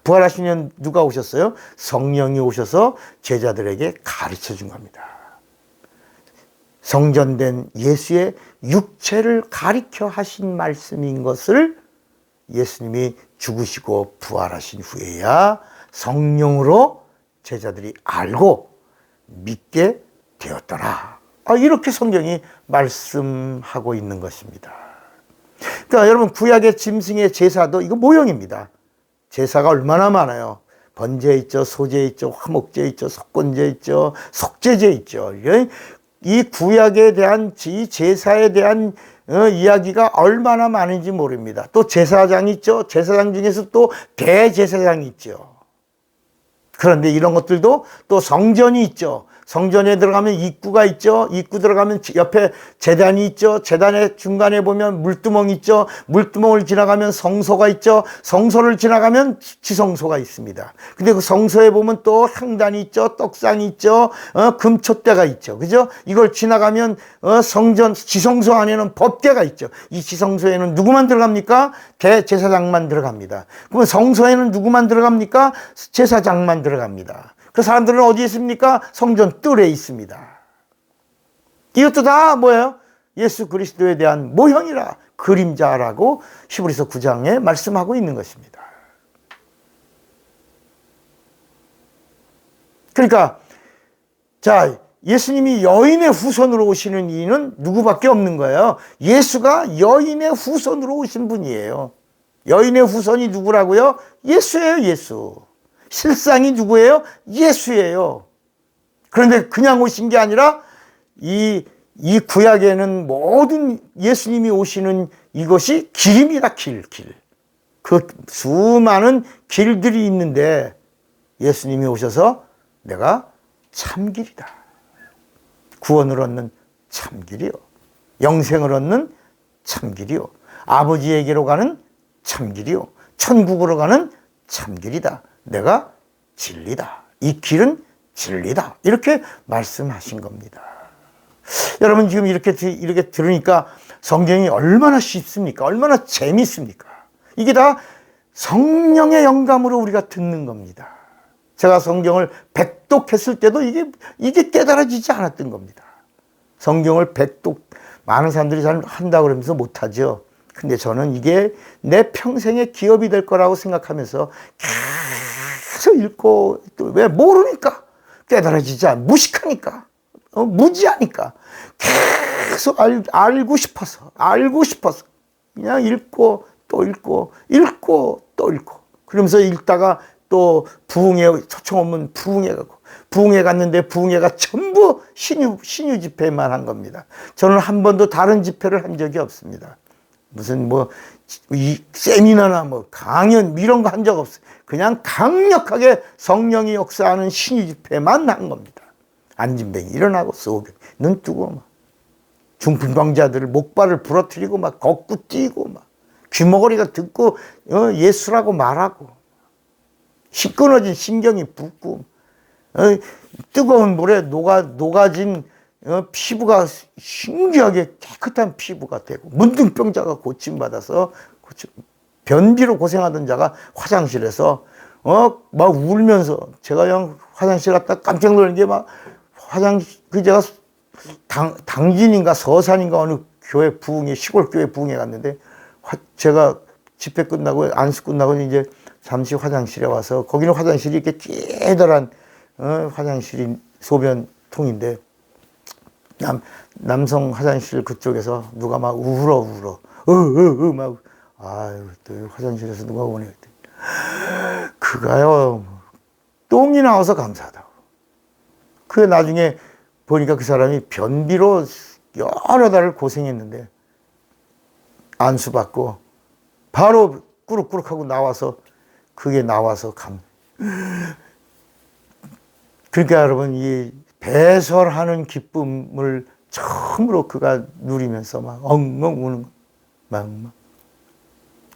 부활하시면 누가 오셨어요? 성령이 오셔서 제자들에게 가르쳐 준 겁니다. 성전된 예수의 육체를 가르쳐 하신 말씀인 것을 예수님이 죽으시고 부활하신 후에야 성령으로 제자들이 알고 믿게 되었더라. 이렇게 성경이 말씀하고 있는 것입니다. 그러니까 여러분 구약의 짐승의 제사도 이거 모형입니다. 제사가 얼마나 많아요. 번제 있죠, 소제 있죠, 화목제 있죠, 속건제 있죠, 속죄제 있죠. 이 구약에 대한 이 제사에 대한 이야기가 얼마나 많은지 모릅니다. 또 제사장이 있죠. 제사장 중에서 또 대제사장이 있죠. 그런데 이런 것들도 또 성전이 있죠. 성전에 들어가면 입구가 있죠. 입구 들어가면 옆에 제단이 있죠. 제단의 중간에 보면 물두멍이 있죠. 물두멍을 지나가면 성소가 있죠. 성소를 지나가면 지성소가 있습니다. 근데 그 성소에 보면 또 향단이 있죠. 떡상이 있죠. 금촛대가 있죠. 그죠? 이걸 지나가면 성전 지성소 안에는 법궤가 있죠. 이 지성소에는 누구만 들어갑니까? 대제사장만 들어갑니다. 그러면 성소에는 누구만 들어갑니까? 제사장만 들어갑니다. 그 사람들은 어디에 있습니까? 성전 뜰에 있습니다. 이것도 다 뭐예요? 예수 그리스도에 대한 모형이라 그림자라고 히브리서 9장에 말씀하고 있는 것입니다. 그러니까 자, 예수님이 여인의 후손으로 오시는 이유는 누구밖에 없는 거예요. 예수가 여인의 후손으로 오신 분이에요. 여인의 후손이 누구라고요? 예수예요, 예수. 실상이 누구예요? 예수예요. 그런데 그냥 오신 게 아니라 이 구약에는 모든 예수님이 오시는 이것이 길입니다. 길. 그 수많은 길들이 있는데 예수님이 오셔서 내가 참길이다. 구원을 얻는 참길이요. 영생을 얻는 참길이요. 아버지에게로 가는 참길이요. 천국으로 가는 참길이다. 내가 진리다. 이 길은 진리다. 이렇게 말씀하신 겁니다. 여러분 지금 이렇게 들으니까 성경이 얼마나 쉽습니까? 얼마나 재밌습니까? 이게 다 성령의 영감으로 우리가 듣는 겁니다. 제가 성경을 백독했을 때도 이게 깨달아지지 않았던 겁니다. 성경을 백독, 많은 사람들이 잘 한다고 그러면서 못하죠. 근데 저는 이게 내 평생의 기업이 될 거라고 생각하면서 계속 읽고, 또 왜 모르니까, 깨달아지지 않아, 무식하니까, 무지하니까, 계속 알고 싶어서, 그냥 읽고, 또 읽고, 읽고, 또 읽고. 그러면서 읽다가 또 부흥회, 초청 오면 부흥회 가고, 부흥회 갔는데 부흥회가 전부 신유 집회만 한 겁니다. 저는 한 번도 다른 집회를 한 적이 없습니다. 무슨 이 세미나나 강연 이런 거 한 적 없어요. 그냥 강력하게 성령이 역사하는 신유 집회만 한 겁니다. 안진뱅이 일어나고 소변 눈 뜨고 막 중풍병자들을 목발을 부러뜨리고 막 걷고 뛰고 막 귀머거리가 듣고 예수라고 말하고 시꺼너진 신경이 붓고 뜨거운 물에 녹아진 피부가 신기하게 깨끗한 피부가 되고 문둥병자가 고침받아서 변비로 고생하던 자가 화장실에서 막 울면서 제가 그냥 화장실 갔다 깜짝 놀란 게 막 제가 당진인가 서산인가 어느 교회 부흥회 시골 교회 부흥회 갔는데 제가 집회 끝나고 안수 끝나고 이제 잠시 화장실에 와서 거기는 화장실이 이렇게 깨달한 화장실이 소변통인데 남성 화장실 그쪽에서 누가 막 울어 막 아유 또 화장실에서 누가 오네 그랬더니 그가요 똥이 나와서 감사하다고. 그 나중에 보니까 그 사람이 변비로 여러 달을 고생했는데 안수받고 바로 꾸룩꾸룩하고 나와서 그게 나와서 그러니까 여러분 이 배설하는 기쁨을 처음으로 그가 누리면서 막 엉엉 우는 막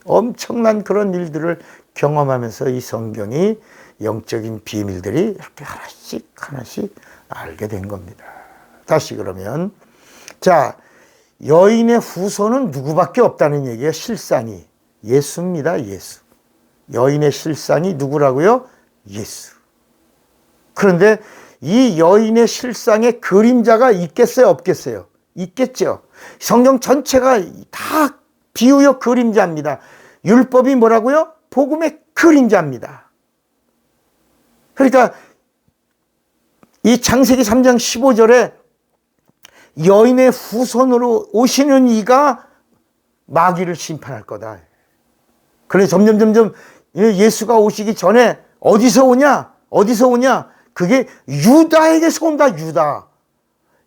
엄청난 그런 일들을 경험하면서 이 성경이 영적인 비밀들이 이렇게 하나씩 알게 된 겁니다. 다시 그러면 자 여인의 후손은 누구밖에 없다는 얘기예요. 실상이 예수입니다. 예수. 여인의 실상이 누구라고요? 예수. 그런데 이 여인의 실상에 그림자가 있겠어요? 없겠어요? 있겠죠. 성경 전체가 다 비유역 그림자입니다. 율법이 뭐라고요? 복음의 그림자입니다. 그러니까 이 창세기 3장 15절에 여인의 후손으로 오시는 이가 마귀를 심판할 거다. 그래 점점 예수가 오시기 전에 어디서 오냐? 그게 유다에게서 온다. 유다.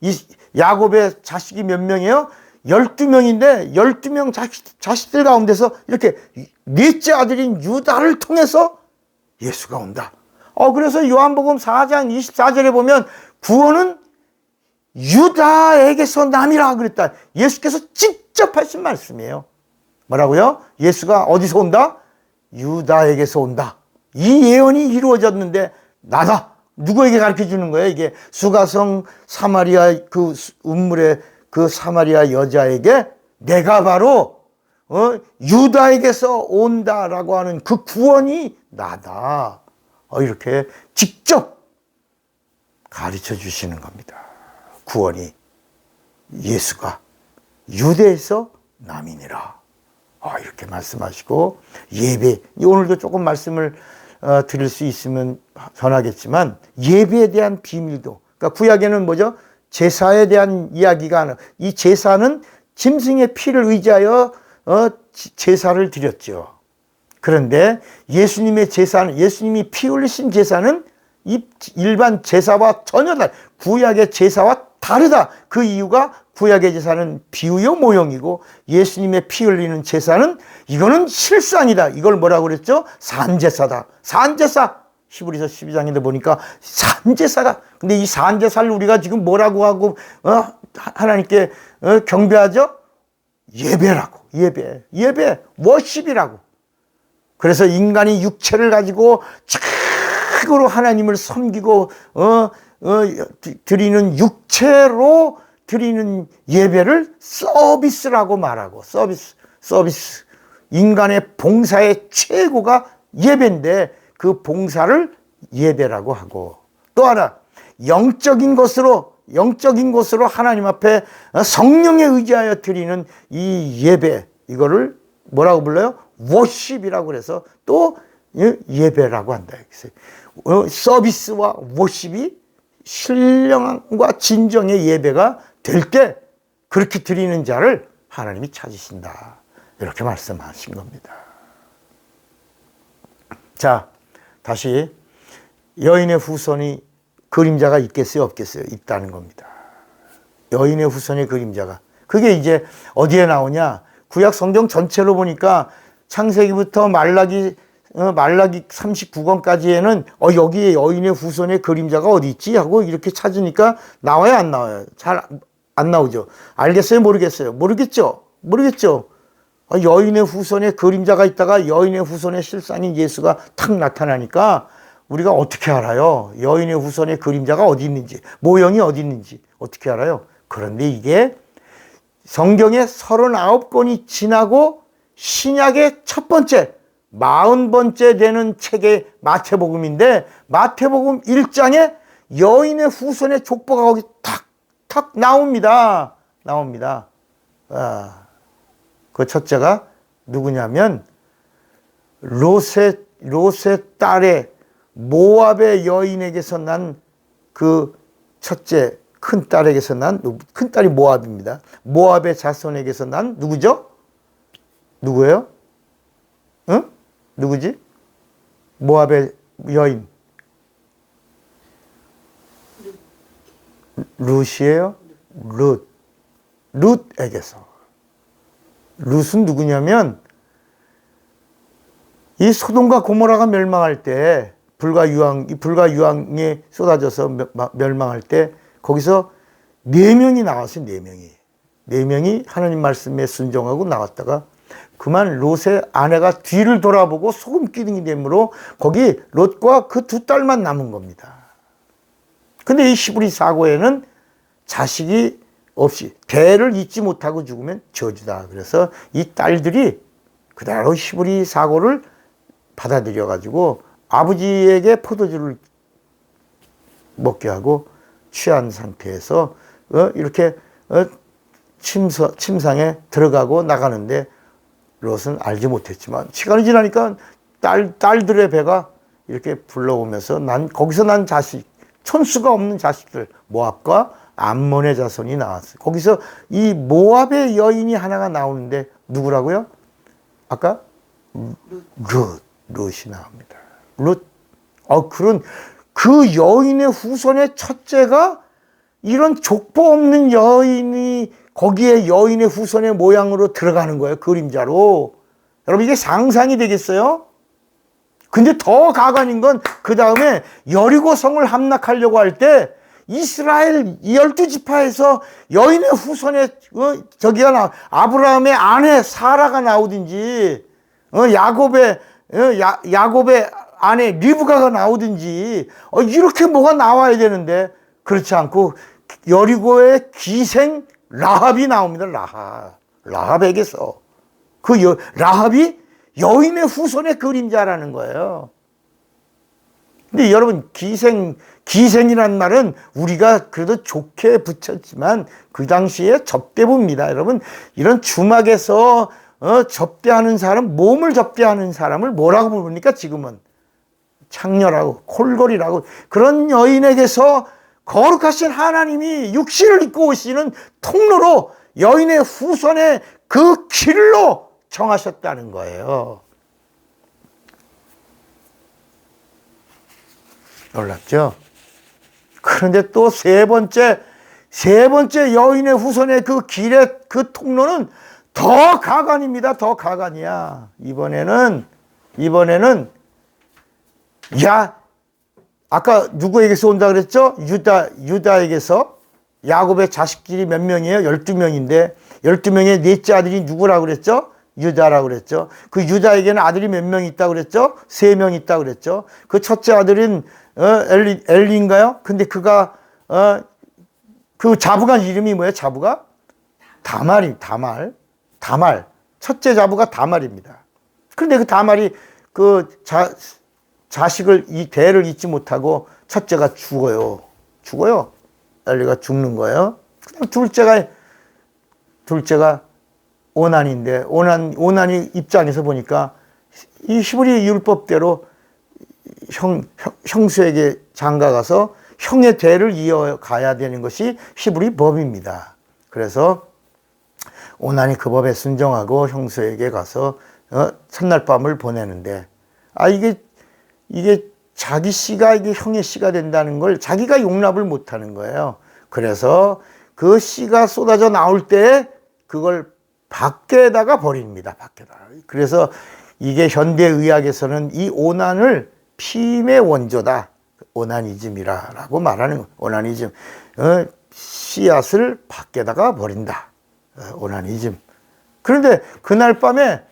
이 야곱의 자식이 몇 명이에요? 12명인데 12명 자식들 가운데서 이렇게 넷째 아들인 유다를 통해서 예수가 온다. 그래서 요한복음 4장 24절에 보면 구원은 유다에게서 남이라 그랬다. 예수께서 직접 하신 말씀이에요. 뭐라고요? 예수가 어디서 온다? 유다에게서 온다. 이 예언이 이루어졌는데 나다. 누구에게 가르쳐 주는 거예요? 이게 수가성 사마리아 그 운물의 그 사마리아 여자에게 내가 바로 유다에게서 온다라고 하는 그 구원이 나다. 이렇게 직접 가르쳐 주시는 겁니다. 구원이 예수가 유대에서 남이니라. 이렇게 말씀하시고 예배 오늘도 조금 말씀을 드릴 수 있으면 전하겠지만 예배에 대한 비밀도 그러니까 구약에는 뭐죠? 제사에 대한 이야기가 하나 이 제사는 짐승의 피를 의지하여 제사를 드렸죠. 그런데 예수님의 제사는 예수님이 피 흘리신 제사는 이 일반 제사와 전혀 다르다. 구약의 제사와 다르다. 그 이유가 구약의 제사는 비유의 모형이고 예수님의 피 흘리는 제사는 이거는 실상이다. 이걸 뭐라고 그랬죠? 산제사다. 산제사. 히브리서 12장인데 보니까 산제사다. 근데 이 산제사를 우리가 지금 뭐라고 하고 하나님께 경배하죠? 예배라고. 예배 워십이라고. 그래서 인간이 육체를 가지고 착으로 하나님을 섬기고 드리는 육체로 드리는 예배를 서비스라고 말하고 서비스 인간의 봉사의 최고가 예배인데 그 봉사를 예배라고 하고, 또 하나 영적인 것으로 하나님 앞에 성령에 의지하여 드리는 이 예배, 이거를 뭐라고 불러요? 워십이라고 그래서 또 예배라고 한다. 서비스와 워십이 신령과 진정의 예배가 될 때 그렇게 드리는 자를 하나님이 찾으신다. 이렇게 말씀하신 겁니다. 자, 다시 여인의 후손이 그림자가 있겠어요, 없겠어요? 있다는 겁니다. 여인의 후손의 그림자가. 그게 이제 어디에 나오냐? 구약 성경 전체로 보니까 창세기부터 말라기 39권까지에는 여기에 여인의 후손의 그림자가 어디 있지? 하고 이렇게 찾으니까 나와요, 안 나와요? 잘 안 나오죠. 알겠어요, 모르겠어요? 모르겠죠. 여인의 후손의 그림자가 있다가 여인의 후손의 실상인 예수가 탁 나타나니까 우리가 어떻게 알아요? 여인의 후손의 그림자가 어디 있는지, 모형이 어디 있는지 어떻게 알아요? 그런데 이게 성경의 39권이 지나고 신약의 첫 번째 40번째 되는 책의 마태복음인데, 마태복음 1장에 여인의 후손의 족보가 거기 탁 나옵니다. 그 첫째가 누구냐면 롯의 딸의 모압의 여인에게서 난 그 첫째 큰 딸에게서 난, 큰 딸이 모압입니다. 모압의 자손에게서 난 누구죠? 누구예요? 응? 누구지? 모압의 여인. 룻이에요? 룻에게서. 룻은 누구냐면 이 소돔과 고모라가 멸망할 때, 불과 유황이 쏟아져서 멸망할 때 거기서 4명이 나왔어요. 4명이 하나님 말씀에 순종하고 나왔다가 그만 롯의 아내가 뒤를 돌아보고 소금기둥이 되므로 거기 롯과 그 2딸만 남은 겁니다. 근데 이 히브리 사고에는 자식이 없이 대를 잇지 못하고 죽으면 저주다. 그래서 이 딸들이 그대로 히브리 사고를 받아들여 가지고 아버지에게 포도주를 먹게 하고 취한 상태에서 이렇게 침상에 들어가고 나가는데 롯은 알지 못했지만 시간이 지나니까 딸들의 배가 이렇게 불러오면서 거기서 난 자식, 촌수가 없는 자식들, 모압과 암몬의 자손이 나왔어요. 거기서 이 모압의 여인이 하나가 나오는데 누구라고요? 아까 롯이 나옵니다. 롯. 그런 그 여인의 후손의 첫째가 이런 족보 없는 여인이 거기에 여인의 후손의 모양으로 들어가는 거예요. 그림자로. 여러분 이게 상상이 되겠어요? 근데 더 가관인 건 그 다음에 여리고성을 함락하려고 할 때 이스라엘 12지파에서 여인의 후손의 저기가 아브라함의 아내 사라가 나오든지 야곱의 아내 리브가가 나오든지 이렇게 뭐가 나와야 되는데 그렇지 않고 여리고의 기생 라합이 나옵니다. 라합에게서 라합이 여인의 후손의 그림자라는 거예요. 근데 여러분 기생이란 말은 우리가 그래도 좋게 붙였지만 그 당시에 접대부입니다. 여러분 이런 주막에서 접대하는 사람, 몸을 접대하는 사람을 뭐라고 부릅니까? 지금은 창녀라고 콜걸이라고. 그런 여인에게서 거룩하신 하나님이 육신을 입고 오시는 통로로 여인의 후손의 그 길로 정하셨다는 거예요. 놀랍죠? 그런데 또 세 번째 여인의 후손의 그 길의 그 통로는 더 가관입니다. 더 가관이야. 이번에는 아까 누구에게서 온다 그랬죠? 유다에게서. 야곱의 자식들이 몇 명이에요? 12명인데 12명의 넷째 아들이 누구라고 그랬죠? 유다라고 그랬죠. 그 유다에게는 아들이 몇 명 있다고 그랬죠? 3명 있다고 그랬죠. 그 첫째 아들은 엘리인가요? 근데 그가 그 자부가 이름이 뭐예요? 자부가 다말. 첫째 자부가 다말입니다. 그런데 그 다말이 자식을 이 대를 잇지 못하고 첫째가 죽어요. 엘리가 죽는 거예요. 그다음 둘째가 오난인데 오난이 입장에서 보니까 이 히브리 율법대로 형수에게 장가가서 형의 대를 이어가야 되는 것이 히브리 법입니다. 그래서 오난이 그 법에 순종하고 형수에게 가서 첫날 밤을 보내는데 이게 자기 씨가 이게 형의 씨가 된다는 걸 자기가 용납을 못하는 거예요. 그래서 그 씨가 쏟아져 나올 때 그걸 밖에다가 버립니다. 밖에다가. 그래서 이게 현대의학에서는 이 오난을 피임의 원조다. 오나니즘이라고 말하는 거예요. 오나니즘. 씨앗을 밖에다가 버린다. 오나니즘. 그런데 그날 밤에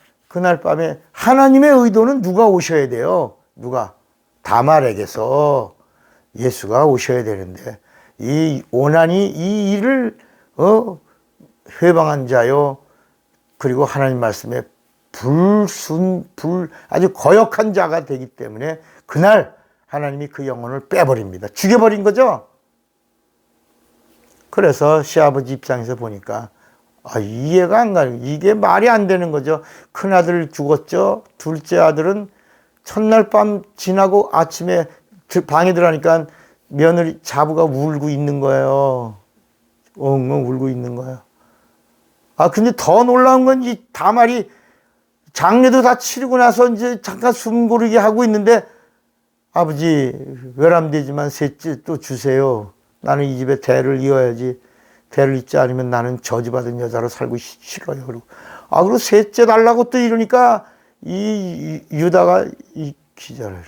하나님의 의도는 누가 오셔야 돼요? 누가? 다말에게서 예수가 오셔야 되는데 이 오난이 이 일을 회방한 자요. 그리고 하나님 말씀에 아주 거역한 자가 되기 때문에 그날 하나님이 그 영혼을 빼버립니다. 죽여버린 거죠. 그래서 시아버지 입장에서 보니까 이해가 안 가요. 이게 말이 안 되는 거죠. 큰아들 죽었죠. 둘째 아들은 첫날 밤 지나고 아침에 방에 들어가니까 며느리 자부가 울고 있는 거예요. 엉엉 울고 있는 거예요. 근데 더 놀라운 건 이 다말이 장례도 다 치르고 나서 이제 잠깐 숨 고르게 하고 있는데 아버지 외람되지만 셋째 또 주세요. 나는 이 집에 대를 이어야지. 대를 잇지 않으면 나는 저주받은 여자로 살고 싫어요. 그리고 셋째 달라고 또 이러니까 이 유다가 기절을.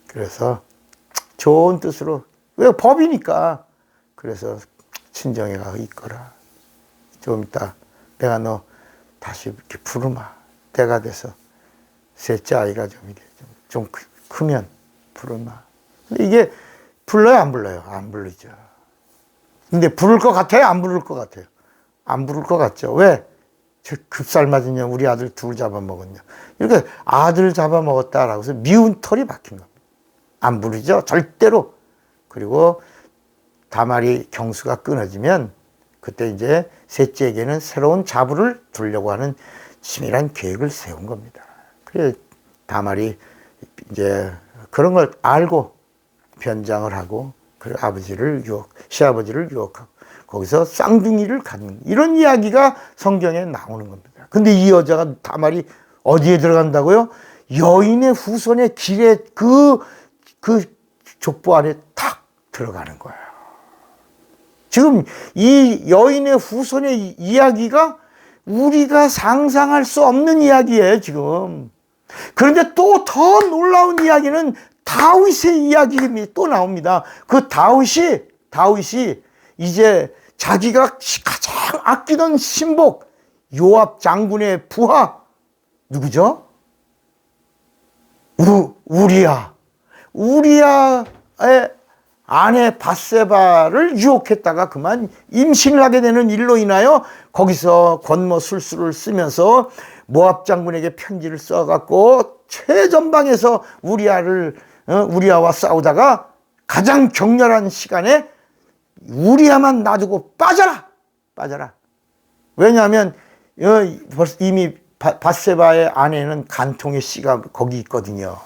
그래서 좋은 뜻으로 왜 법이니까. 그래서 친정에가 있거라. 좀 이따 내가 너 다시 이렇게 부르마. 때가 돼서 셋째 아이가 좀 크면 부르마. 근데 이게 불러요, 안 불러요? 안 부르죠. 근데 부를 것 같아요? 안 부를 것 같아요? 안 부를 것 같죠. 왜? 저 급살 맞은 년 우리 아들 둘 잡아먹었냐. 이렇게 아들 잡아먹었다라고 해서 미운 털이 박힌 겁니다. 안 부르죠. 절대로. 그리고 다말이 경수가 끊어지면 그때 이제 셋째에게는 새로운 자부를 두려고 하는 치밀한 계획을 세운 겁니다. 그래 다말이 이제 그런 걸 알고 변장을 하고 그 시아버지를 유혹하고 거기서 쌍둥이를 갖는 이런 이야기가 성경에 나오는 겁니다. 근데 이 여자가 다말이 어디에 들어간다고요? 여인의 후손의 길에 그 족보 안에 탁 들어가는 거예요. 지금 이 여인의 후손의 이야기가 우리가 상상할 수 없는 이야기예요, 지금. 그런데 또 더 놀라운 이야기는 다윗의 이야기가 또 나옵니다. 그 다윗이 이제 자기가 가장 아끼던 신복 요압 장군의 부하 누구죠? 우리야의 아내 밧세바를 유혹했다가 그만 임신을 하게 되는 일로 인하여 거기서 권모술수를 쓰면서 모압 장군에게 편지를 써갖고 최전방에서 우리아와 싸우다가 가장 격렬한 시간에 우리아만 놔두고 빠져라. 왜냐하면 이미 밧세바의 아내는 간통의 씨가 거기 있거든요.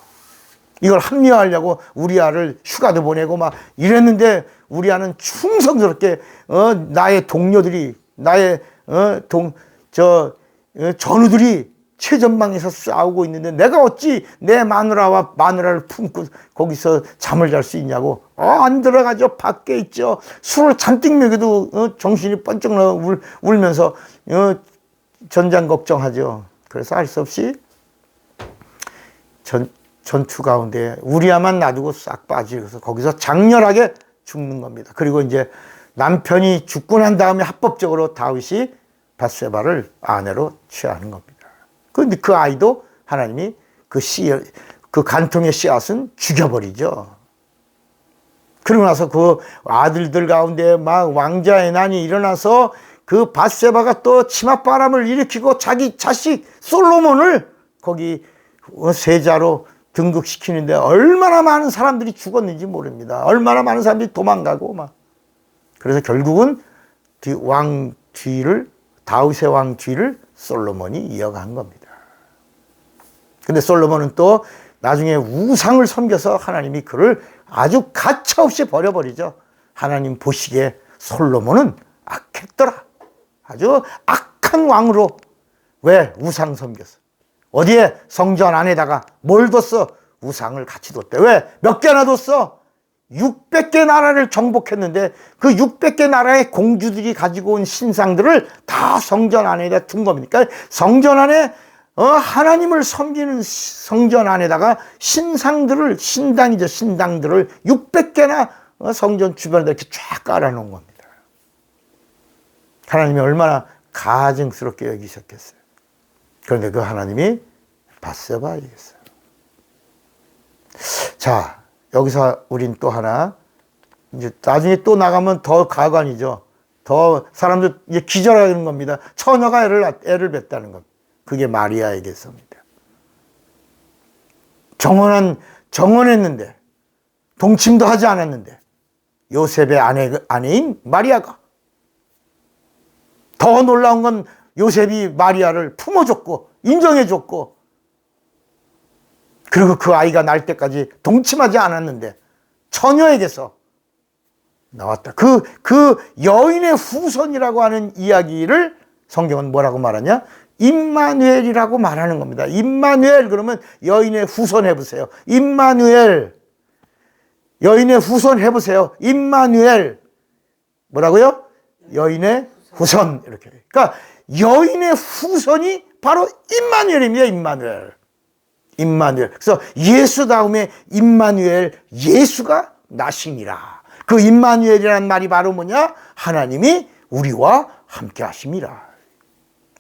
이걸 합리화하려고 우리아를 휴가도 보내고 막 이랬는데 우리아는 충성스럽게 나의 동료들이 나의 전우들이 최전방에서 싸우고 있는데 내가 어찌 내 마누라를 품고 거기서 잠을 잘 수 있냐고. 안 들어가죠. 밖에 있죠. 술을 잔뜩 먹여도 정신이 번쩍 울면서 전장 걱정하죠. 그래서 알 수 없이 전투 가운데 우리아만 놔두고 싹 빠지고서 거기서 장렬하게 죽는 겁니다. 그리고 이제 남편이 죽고 난 다음에 합법적으로 다윗이 밧세바를 아내로 취하는 겁니다. 그런데 그 아이도 하나님이 그 간통의 씨앗은 죽여버리죠. 그러고 나서 그 아들들 가운데 막 왕자의 난이 일어나서 그 밧세바가 또 치맛바람을 일으키고 자기 자식 솔로몬을 거기 세자로 등극시키는데 얼마나 많은 사람들이 죽었는지 모릅니다. 얼마나 많은 사람들이 도망가고 막. 그래서 결국은 왕 뒤를, 다윗의 왕 뒤를 솔로몬이 이어간 겁니다. 근데 솔로몬은 또 나중에 우상을 섬겨서 하나님이 그를 아주 가차없이 버려버리죠. 하나님 보시기에 솔로몬은 악했더라. 아주 악한 왕으로. 왜? 우상 섬겼어. 어디에? 성전 안에다가 뭘 뒀어? 우상을 같이 뒀대. 왜? 몇 개나 뒀어? 600개 나라를 정복했는데 그 600개 나라의 공주들이 가지고 온 신상들을 다 성전 안에다 둔 겁니다. 그러니까 성전 안에 하나님을 섬기는 성전 안에다가 신상들을, 신당이죠, 신당들을 600개나 성전 주변에다 이렇게 쫙 깔아놓은 겁니다. 하나님이 얼마나 가증스럽게 여기셨겠어요. 그런데 그 하나님이 봤어봐 이겠어요. 자, 여기서 우린 또 하나, 이제 나중에 또 나가면 더 가관이죠. 더 사람들 이제 기절하는 겁니다. 처녀가 애를 뱄다는 겁니다. 그게 마리아에게서입니다. 정혼했는데, 동침도 하지 않았는데, 요셉의 아내인 마리아가. 더 놀라운 건 요셉이 마리아를 품어줬고, 인정해줬고, 그리고 그 아이가 날 때까지 동침하지 않았는데, 처녀에게서 나왔다. 그 여인의 후손이라고 하는 이야기를 성경은 뭐라고 말하냐? 임마누엘이라고 말하는 겁니다. 임마누엘 그러면 여인의 후손 해보세요. 임마누엘. 여인의 후손 해보세요. 임마누엘. 뭐라고요? 여인의 후손. 이렇게. 그러니까 여인의 후손이 바로 임마누엘입니다. 임마누엘. 임마누엘. 그래서 예수 다음에 임마누엘, 예수가 나시니라. 그 임마누엘이라는 말이 바로 뭐냐? 하나님이 우리와 함께 하심이라.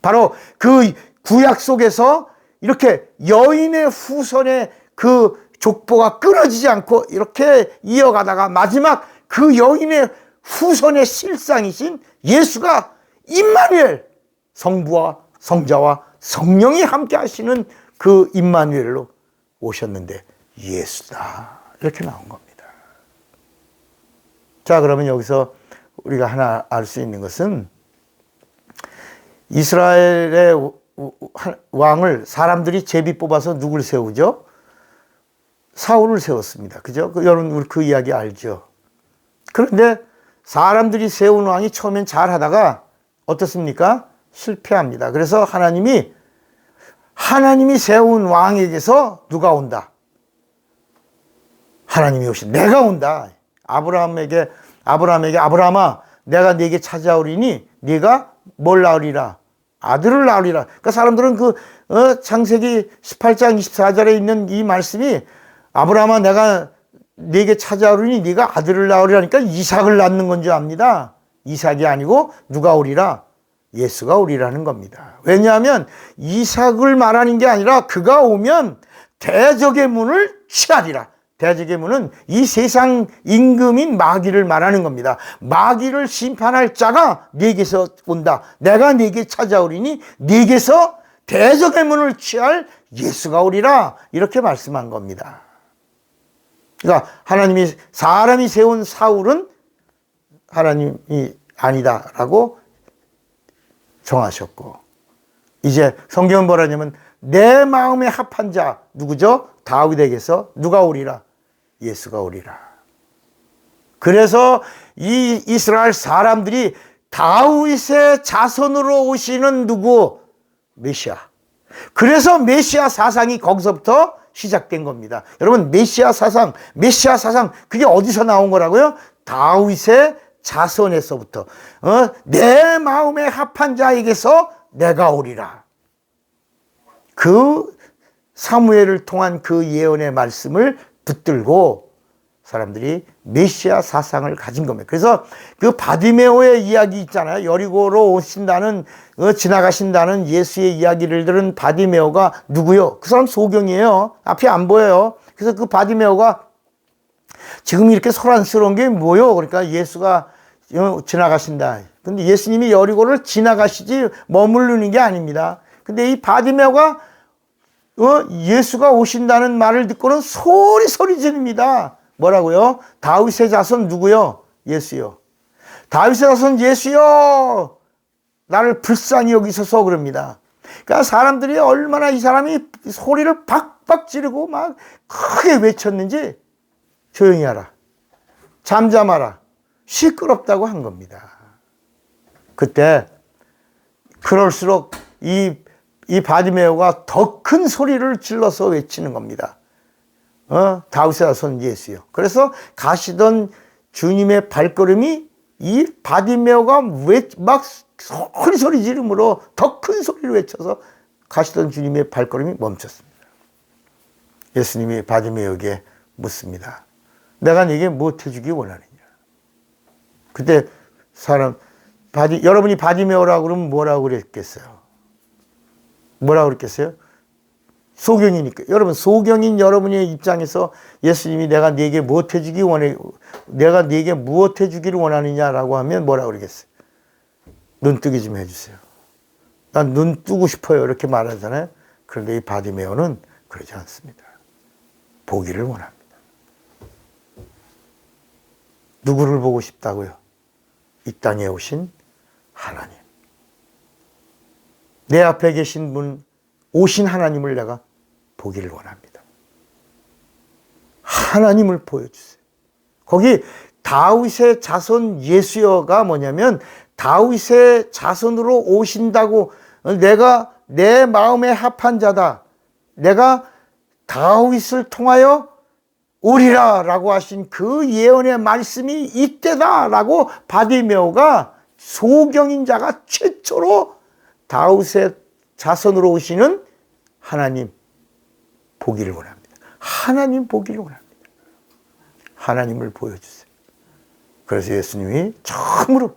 바로 그 구약 속에서 이렇게 여인의 후손의 그 족보가 끊어지지 않고 이렇게 이어가다가 마지막 그 여인의 후손의 실상이신 예수가 임마누엘, 성부와 성자와 성령이 함께 하시는 그 임마누엘로 오셨는데 예수다. 이렇게 나온 겁니다. 자, 그러면 여기서 우리가 하나 알 수 있는 것은 이스라엘의 왕을 사람들이 제비 뽑아서 누굴 세우죠? 사울을 세웠습니다. 그죠? 여러분 그 이야기 알죠? 그런데 사람들이 세운 왕이 처음엔 잘 하다가 어떻습니까? 실패합니다. 그래서 하나님이 세운 왕에게서 누가 온다? 하나님이 오신 내가 온다. 아브라함아 내가 네게 찾아오리니 네가 뭘 낳으리라? 아들을 낳으리라. 그러니까 사람들은 창세기 18장 24절에 있는 이 말씀이 아브라함아 내가 네게 찾아오리니 네가 아들을 낳으리라니까 이삭을 낳는 건 줄 압니다. 이삭이 아니고 누가 오리라? 예수가 오리라는 겁니다. 왜냐하면 이삭을 말하는 게 아니라 그가 오면 대적의 문을 취하리라. 대적의 문은 이 세상 임금인 마귀를 말하는 겁니다. 마귀를 심판할 자가 네게서 온다. 내가 네게 찾아오리니 네게서 대적의 문을 취할 예수가 오리라. 이렇게 말씀한 겁니다. 그러니까 사람이 세운 사울은 하나님이 아니다라고 정하셨고, 이제 성경은 뭐라냐면 내 마음에 합한 자 누구죠? 다윗에게서 누가 오리라? 예수가 오리라. 그래서 이 이스라엘 사람들이 다윗의 자손으로 오시는 누구? 메시아. 그래서 메시아 사상이 거기서부터 시작된 겁니다. 여러분 메시아 사상 그게 어디서 나온 거라고요? 다윗의 자손에서부터 내 마음에 합한 자에게서 내가 오리라. 그 사무엘을 통한 그 예언의 말씀을 붙들고 사람들이 메시아 사상을 가진 겁니다. 그래서 그 바디메오의 이야기 있잖아요. 여리고로 오신다는 지나가신다는 예수의 이야기를 들은 바디메오가 누구요? 그 사람 소경이에요. 앞이 안 보여요. 그래서 그 바디메오가 지금 이렇게 소란스러운 게 뭐요? 그러니까 예수가 지나가신다. 근데 예수님이 여리고를 지나가시지 머무르는 게 아닙니다. 근데 이 바디메오가 예수가 오신다는 말을 듣고는 소리 지릅니다. 뭐라고요? 다윗의 자손 누구요? 예수요. 다윗의 자손 예수요. 나를 불쌍히 여기소서 그럽니다. 그러니까 사람들이 얼마나 이 사람이 소리를 박박 지르고 막 크게 외쳤는지 조용히 하라. 잠잠하라. 시끄럽다고 한 겁니다. 그때 그럴수록 이 바디메오가 더 큰 소리를 질러서 외치는 겁니다. 다윗의 자손 예수요. 그래서 가시던 주님의 발걸음이 이 바디메오가 막 소리 지름으로 더 큰 소리를 외쳐서 가시던 주님의 발걸음이 멈췄습니다. 예수님이 바디메오에게 묻습니다. 내가 네게 무엇 해주기 원하느냐? 그때 여러분이 바디메오라고 그러면 뭐라고 그랬겠어요? 뭐라고 그랬겠어요? 소경이니까. 여러분, 소경인 여러분의 입장에서 예수님이 내가 네게 무엇 해주기 원해, 내가 네게 무엇 해주기를 원하느냐라고 하면 뭐라고 그러겠어요? 눈뜨기 좀 해주세요. 난 눈 뜨고 싶어요. 이렇게 말하잖아요. 그런데 이 바디메오는 그러지 않습니다. 보기를 원합니다. 누구를 보고 싶다고요? 이 땅에 오신 하나님. 내 앞에 계신 분, 오신 하나님을 내가 보기를 원합니다. 하나님을 보여주세요. 거기 다윗의 자손 예수여가 뭐냐면 다윗의 자손으로 오신다고, 내가 내 마음에 합한 자다, 내가 다윗을 통하여 오리라 라고 하신 그 예언의 말씀이 이때다 라고 바디메오가 소경인 자가 최초로 다윗의 자손으로 오시는 하나님 보기를 원합니다. 하나님 보기를 원합니다. 하나님을 보여주세요. 그래서 예수님이 처음으로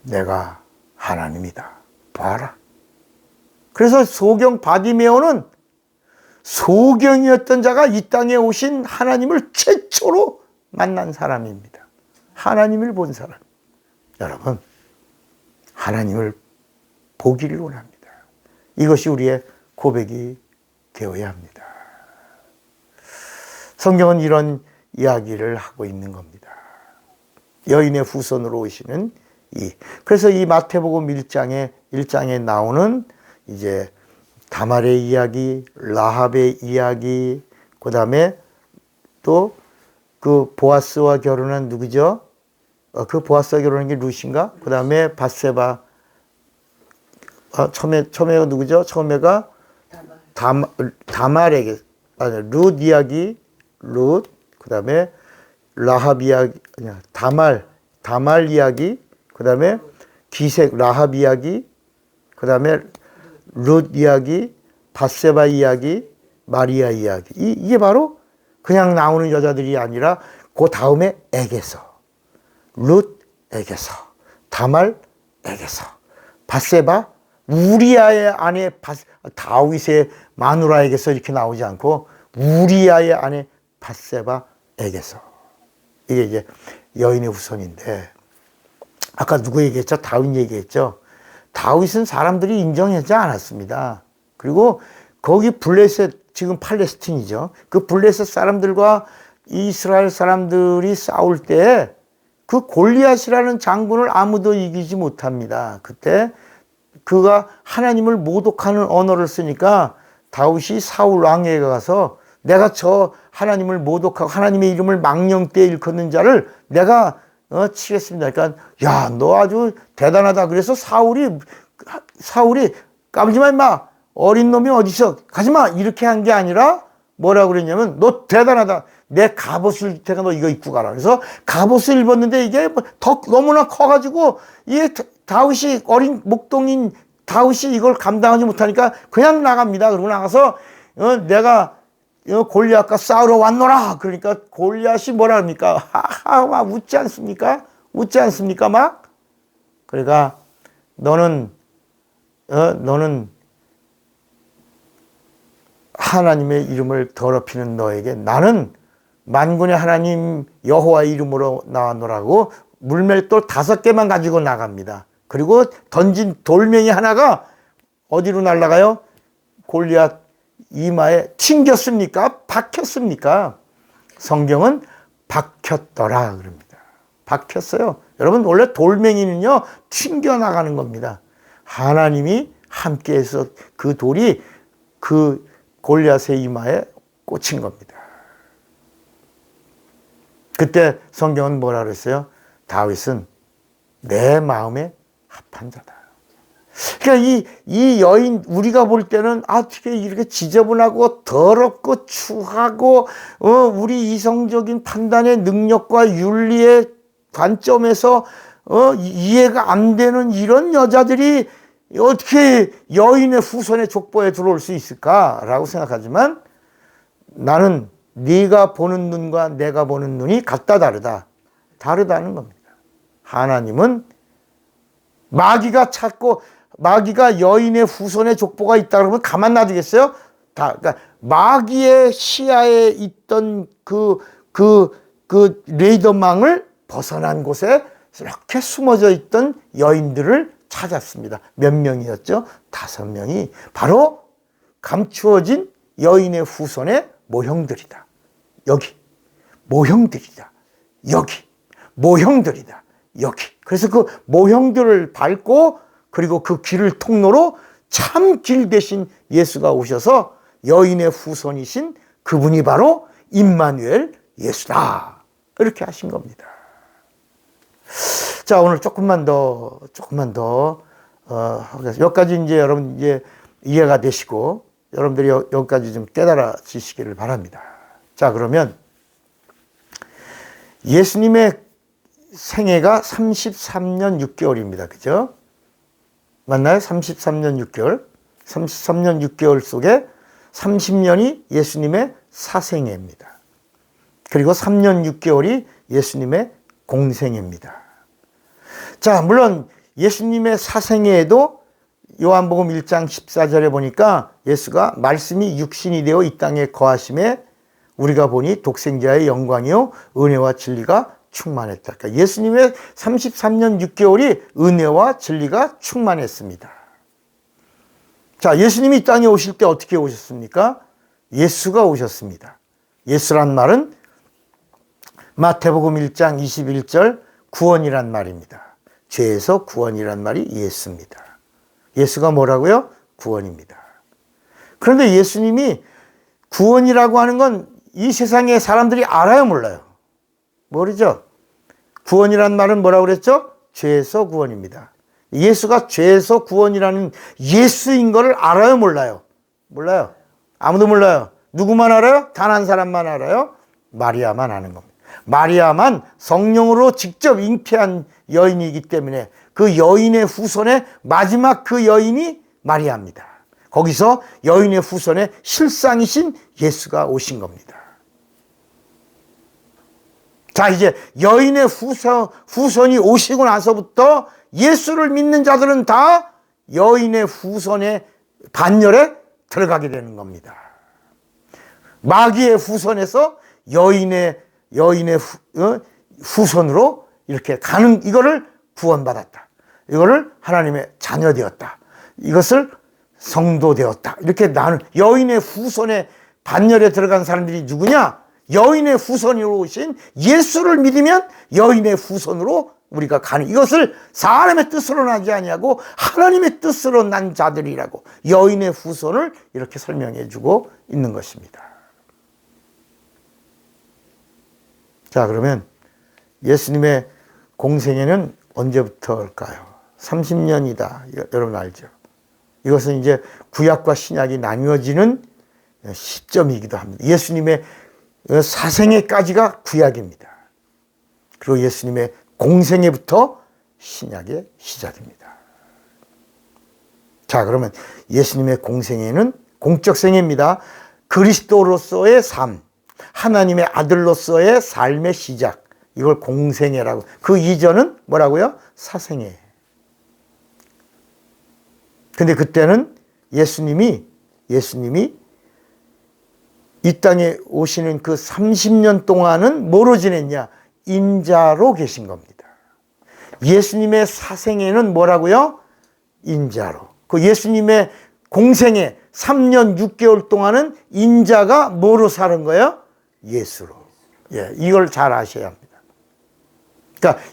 내가 하나님이다. 봐라. 그래서 소경 바디메오는 소경이었던 자가 이 땅에 오신 하나님을 최초로 만난 사람입니다. 하나님을 본 사람. 여러분, 하나님을 보기를 원합니다. 이것이 우리의 고백이 되어야 합니다. 성경은 이런 이야기를 하고 있는 겁니다. 여인의 후손으로 오시는 그래서 이 마태복음 1장에 나오는 이제 다말의 이야기, 라합의 이야기, 그 다음에 또 그 보아스와 결혼한 누구죠? 그 보아스와 결혼한 게 룻인가? 그 다음에 밧세바, 처음에가 누구죠? 처음에가 다말에게, 룻 이야기, 그 다음에 라합 이야기, 다말 이야기, 그 다음에 기색, 라합 이야기, 그 다음에 룻 이야기, 밧세바 이야기, 마리아 이야기. 이게 바로 그냥 나오는 여자들이 아니라 그 다음에 에게서, 룻에게서, 다말에게서, 밧세바, 우리아의 아내 다윗의 마누라에게서 이렇게 나오지 않고 우리아의 아내 밧세바에게서. 이게 이제 여인의 후손인데, 아까 누구 얘기했죠? 다윗 얘기했죠? 다윗은 사람들이 인정하지 않았습니다. 그리고 거기 블레셋, 지금 팔레스틴이죠. 그 블레셋 사람들과 이스라엘 사람들이 싸울 때 그 골리앗이라는 장군을 아무도 이기지 못합니다. 그때 그가 하나님을 모독하는 언어를 쓰니까 다윗이 사울 왕에게 가서 내가 저 하나님을 모독하고 하나님의 이름을 망령되이 일컫는 자를 내가 치겠습니다. 그러니까 야, 너 아주 대단하다. 그래서 사울이 까불지마 임마, 어린 놈이 어디서 가지마, 이렇게 한 게 아니라 뭐라고 그랬냐면 너 대단하다. 내 갑옷을 제가 너 이거 입고 가라. 그래서 갑옷을 입었는데 이게 더 너무나 커가지고 이게 다윗이 어린 목동인 다윗이 이걸 감당하지 못하니까 그냥 나갑니다. 그러고 나가서 내가 골리앗과 싸우러 왔노라. 그러니까 골리앗이 뭐라 합니까? 하하, 막 웃지 않습니까? 웃지 않습니까? 막. 그러니까 너는 하나님의 이름을 더럽히는 너에게 나는 만군의 하나님 여호와의 이름으로 나왔노라고 물맷돌 5개만 가지고 나갑니다. 그리고 던진 돌멩이 하나가 어디로 날아가요? 골리앗 이마에 튕겼습니까? 박혔습니까? 성경은 박혔더라 그럽니다. 박혔어요. 여러분, 원래 돌멩이는요, 튕겨나가는 겁니다. 하나님이 함께해서 그 돌이 그 골리앗의 이마에 꽂힌 겁니다. 그때 성경은 뭐라 그랬어요? 다윗은 내 마음에 합한 자다. 그러니까 이 여인, 우리가 볼 때는 어떻게 이렇게 지저분하고 더럽고 추하고, 우리 이성적인 판단의 능력과 윤리의 관점에서, 이해가 안 되는 이런 여자들이 어떻게 여인의 후손의 족보에 들어올 수 있을까라고 생각하지만, 나는 네가 보는 눈과 내가 보는 눈이 같다 다르다. 다르다는 겁니다. 하나님은 마귀가 찾고, 마귀가 여인의 후손의 족보가 있다 그러면 가만 놔두겠어요? 그러니까 마귀의 시야에 있던 그 레이더망을 벗어난 곳에 이렇게 숨어져 있던 여인들을 찾았습니다. 몇 명이었죠? 5명이 바로 감추어진 여인의 후손의 모형들이다. 여기 모형들이다. 여기 모형들이다. 여기. 그래서 그 모형들을 밟고, 그리고 그 길을 통로로 참 길 대신 예수가 오셔서 여인의 후손이신 그분이 바로 임마누엘 예수다. 이렇게 하신 겁니다. 자, 오늘 조금만 더 여기까지 이제 여러분 이제 이해가 되시고, 여러분들이 여기까지 좀 깨달아지시기를 바랍니다. 자, 그러면 예수님의 생애가 33년 6개월입니다. 그죠? 맞나요? 33년 6개월. 33년 6개월 속에 30년이 예수님의 사생애입니다. 그리고 3년 6개월이 예수님의 공생애입니다. 자, 물론 예수님의 사생애에도 요한복음 1장 14절에 보니까 예수가 말씀이 육신이 되어 이 땅에 거하심에 우리가 보니 독생자의 영광이요 은혜와 진리가 충만했다. 그러니까 예수님의 33년 6개월이 은혜와 진리가 충만했습니다. 자, 예수님이 이 땅에 오실 때 어떻게 오셨습니까? 예수가 오셨습니다. 예수란 말은 마태복음 1장 21절 구원이란 말입니다. 죄에서 구원이란 말이 예수입니다. 예수가 뭐라고요? 구원입니다. 그런데 예수님이 구원이라고 하는 건 이 세상의 사람들이 알아요, 몰라요? 모르죠? 구원이란 말은 뭐라고 그랬죠? 죄에서 구원입니다. 예수가 죄에서 구원이라는 예수인 것을 알아요, 몰라요? 몰라요. 아무도 몰라요. 누구만 알아요? 단 한 사람만 알아요? 마리아만 아는 겁니다. 마리아만 성령으로 직접 잉태한 여인이기 때문에 그 여인의 후손의 마지막 그 여인이 마리아입니다. 거기서 여인의 후손의 실상이신 예수가 오신 겁니다. 자, 이제 여인의 후손이 오시고 나서부터 예수를 믿는 자들은 다 여인의 후손의 반열에 들어가게 되는 겁니다. 마귀의 후손에서 여인의 후손으로 이렇게 가는, 이거를 구원받았다. 이거를 하나님의 자녀 되었다. 이것을 성도 되었다. 이렇게 나는 여인의 후손의 반열에 들어간 사람들이 누구냐? 여인의 후손으로 오신 예수를 믿으면 여인의 후손으로 우리가 가는, 이것을 사람의 뜻으로 나지 아니하고 하나님의 뜻으로 난 자들이라고 여인의 후손을 이렇게 설명해 주고 있는 것입니다. 자, 그러면 예수님의 공생애는 언제부터일까요? 30년이다. 여러분 알죠? 이것은 이제 구약과 신약이 나뉘어지는 시점이기도 합니다. 예수님의 사생애까지가 구약입니다. 그리고 예수님의 공생애부터 신약의 시작입니다. 자, 그러면 예수님의 공생애는 공적 생애입니다. 그리스도로서의 삶, 하나님의 아들로서의 삶의 시작, 이걸 공생애라고. 그 이전은 뭐라고요? 사생애. 근데 그때는 예수님이 이 땅에 오시는 그 30년 동안은 뭐로 지냈냐? 인자로 계신 겁니다. 예수님의 사생애는 뭐라고요? 인자로. 그 예수님의 공생애, 3년 6개월 동안은 인자가 뭐로 사는 거예요? 예수로. 예, 이걸 잘 아셔야 합니다. 그러니까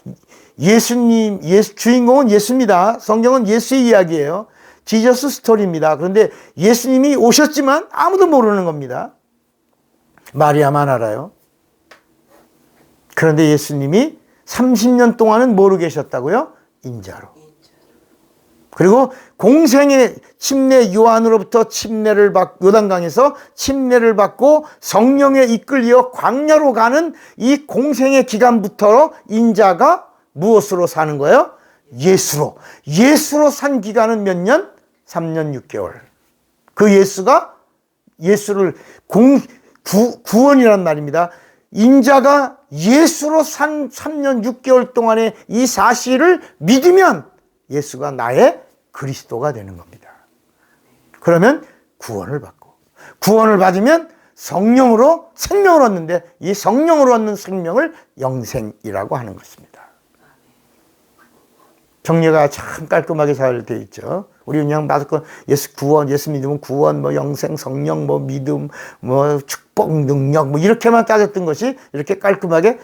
주인공은 예수입니다. 성경은 예수의 이야기예요. 지저스 스토리입니다. 그런데 예수님이 오셨지만 아무도 모르는 겁니다. 마리아만 알아요. 그런데 예수님이 30년 동안은 뭐로 계셨다고요? 인자로. 그리고 공생의 침례 요한으로부터 요단강에서 침례를 받고 성령에 이끌려 광야로 가는 이 공생의 기간부터 인자가 무엇으로 사는 거예요? 예수로. 예수로 산 기간은 몇 년? 3년 6개월. 그 예수를 구원이란 말입니다. 인자가 예수로 산 3년 6개월 동안의 이 사실을 믿으면 예수가 나의 그리스도가 되는 겁니다. 그러면 구원을 받으면 성령으로 생명을 얻는데 이 성령으로 얻는 생명을 영생이라고 하는 것입니다. 정리가 참 깔끔하게 잘 되어 있죠. 우리 그냥 마스크 예수 믿으면 구원, 뭐 영생, 성령, 뭐 믿음, 뭐 축복, 능력, 뭐 이렇게만 따졌던 것이 이렇게 깔끔하게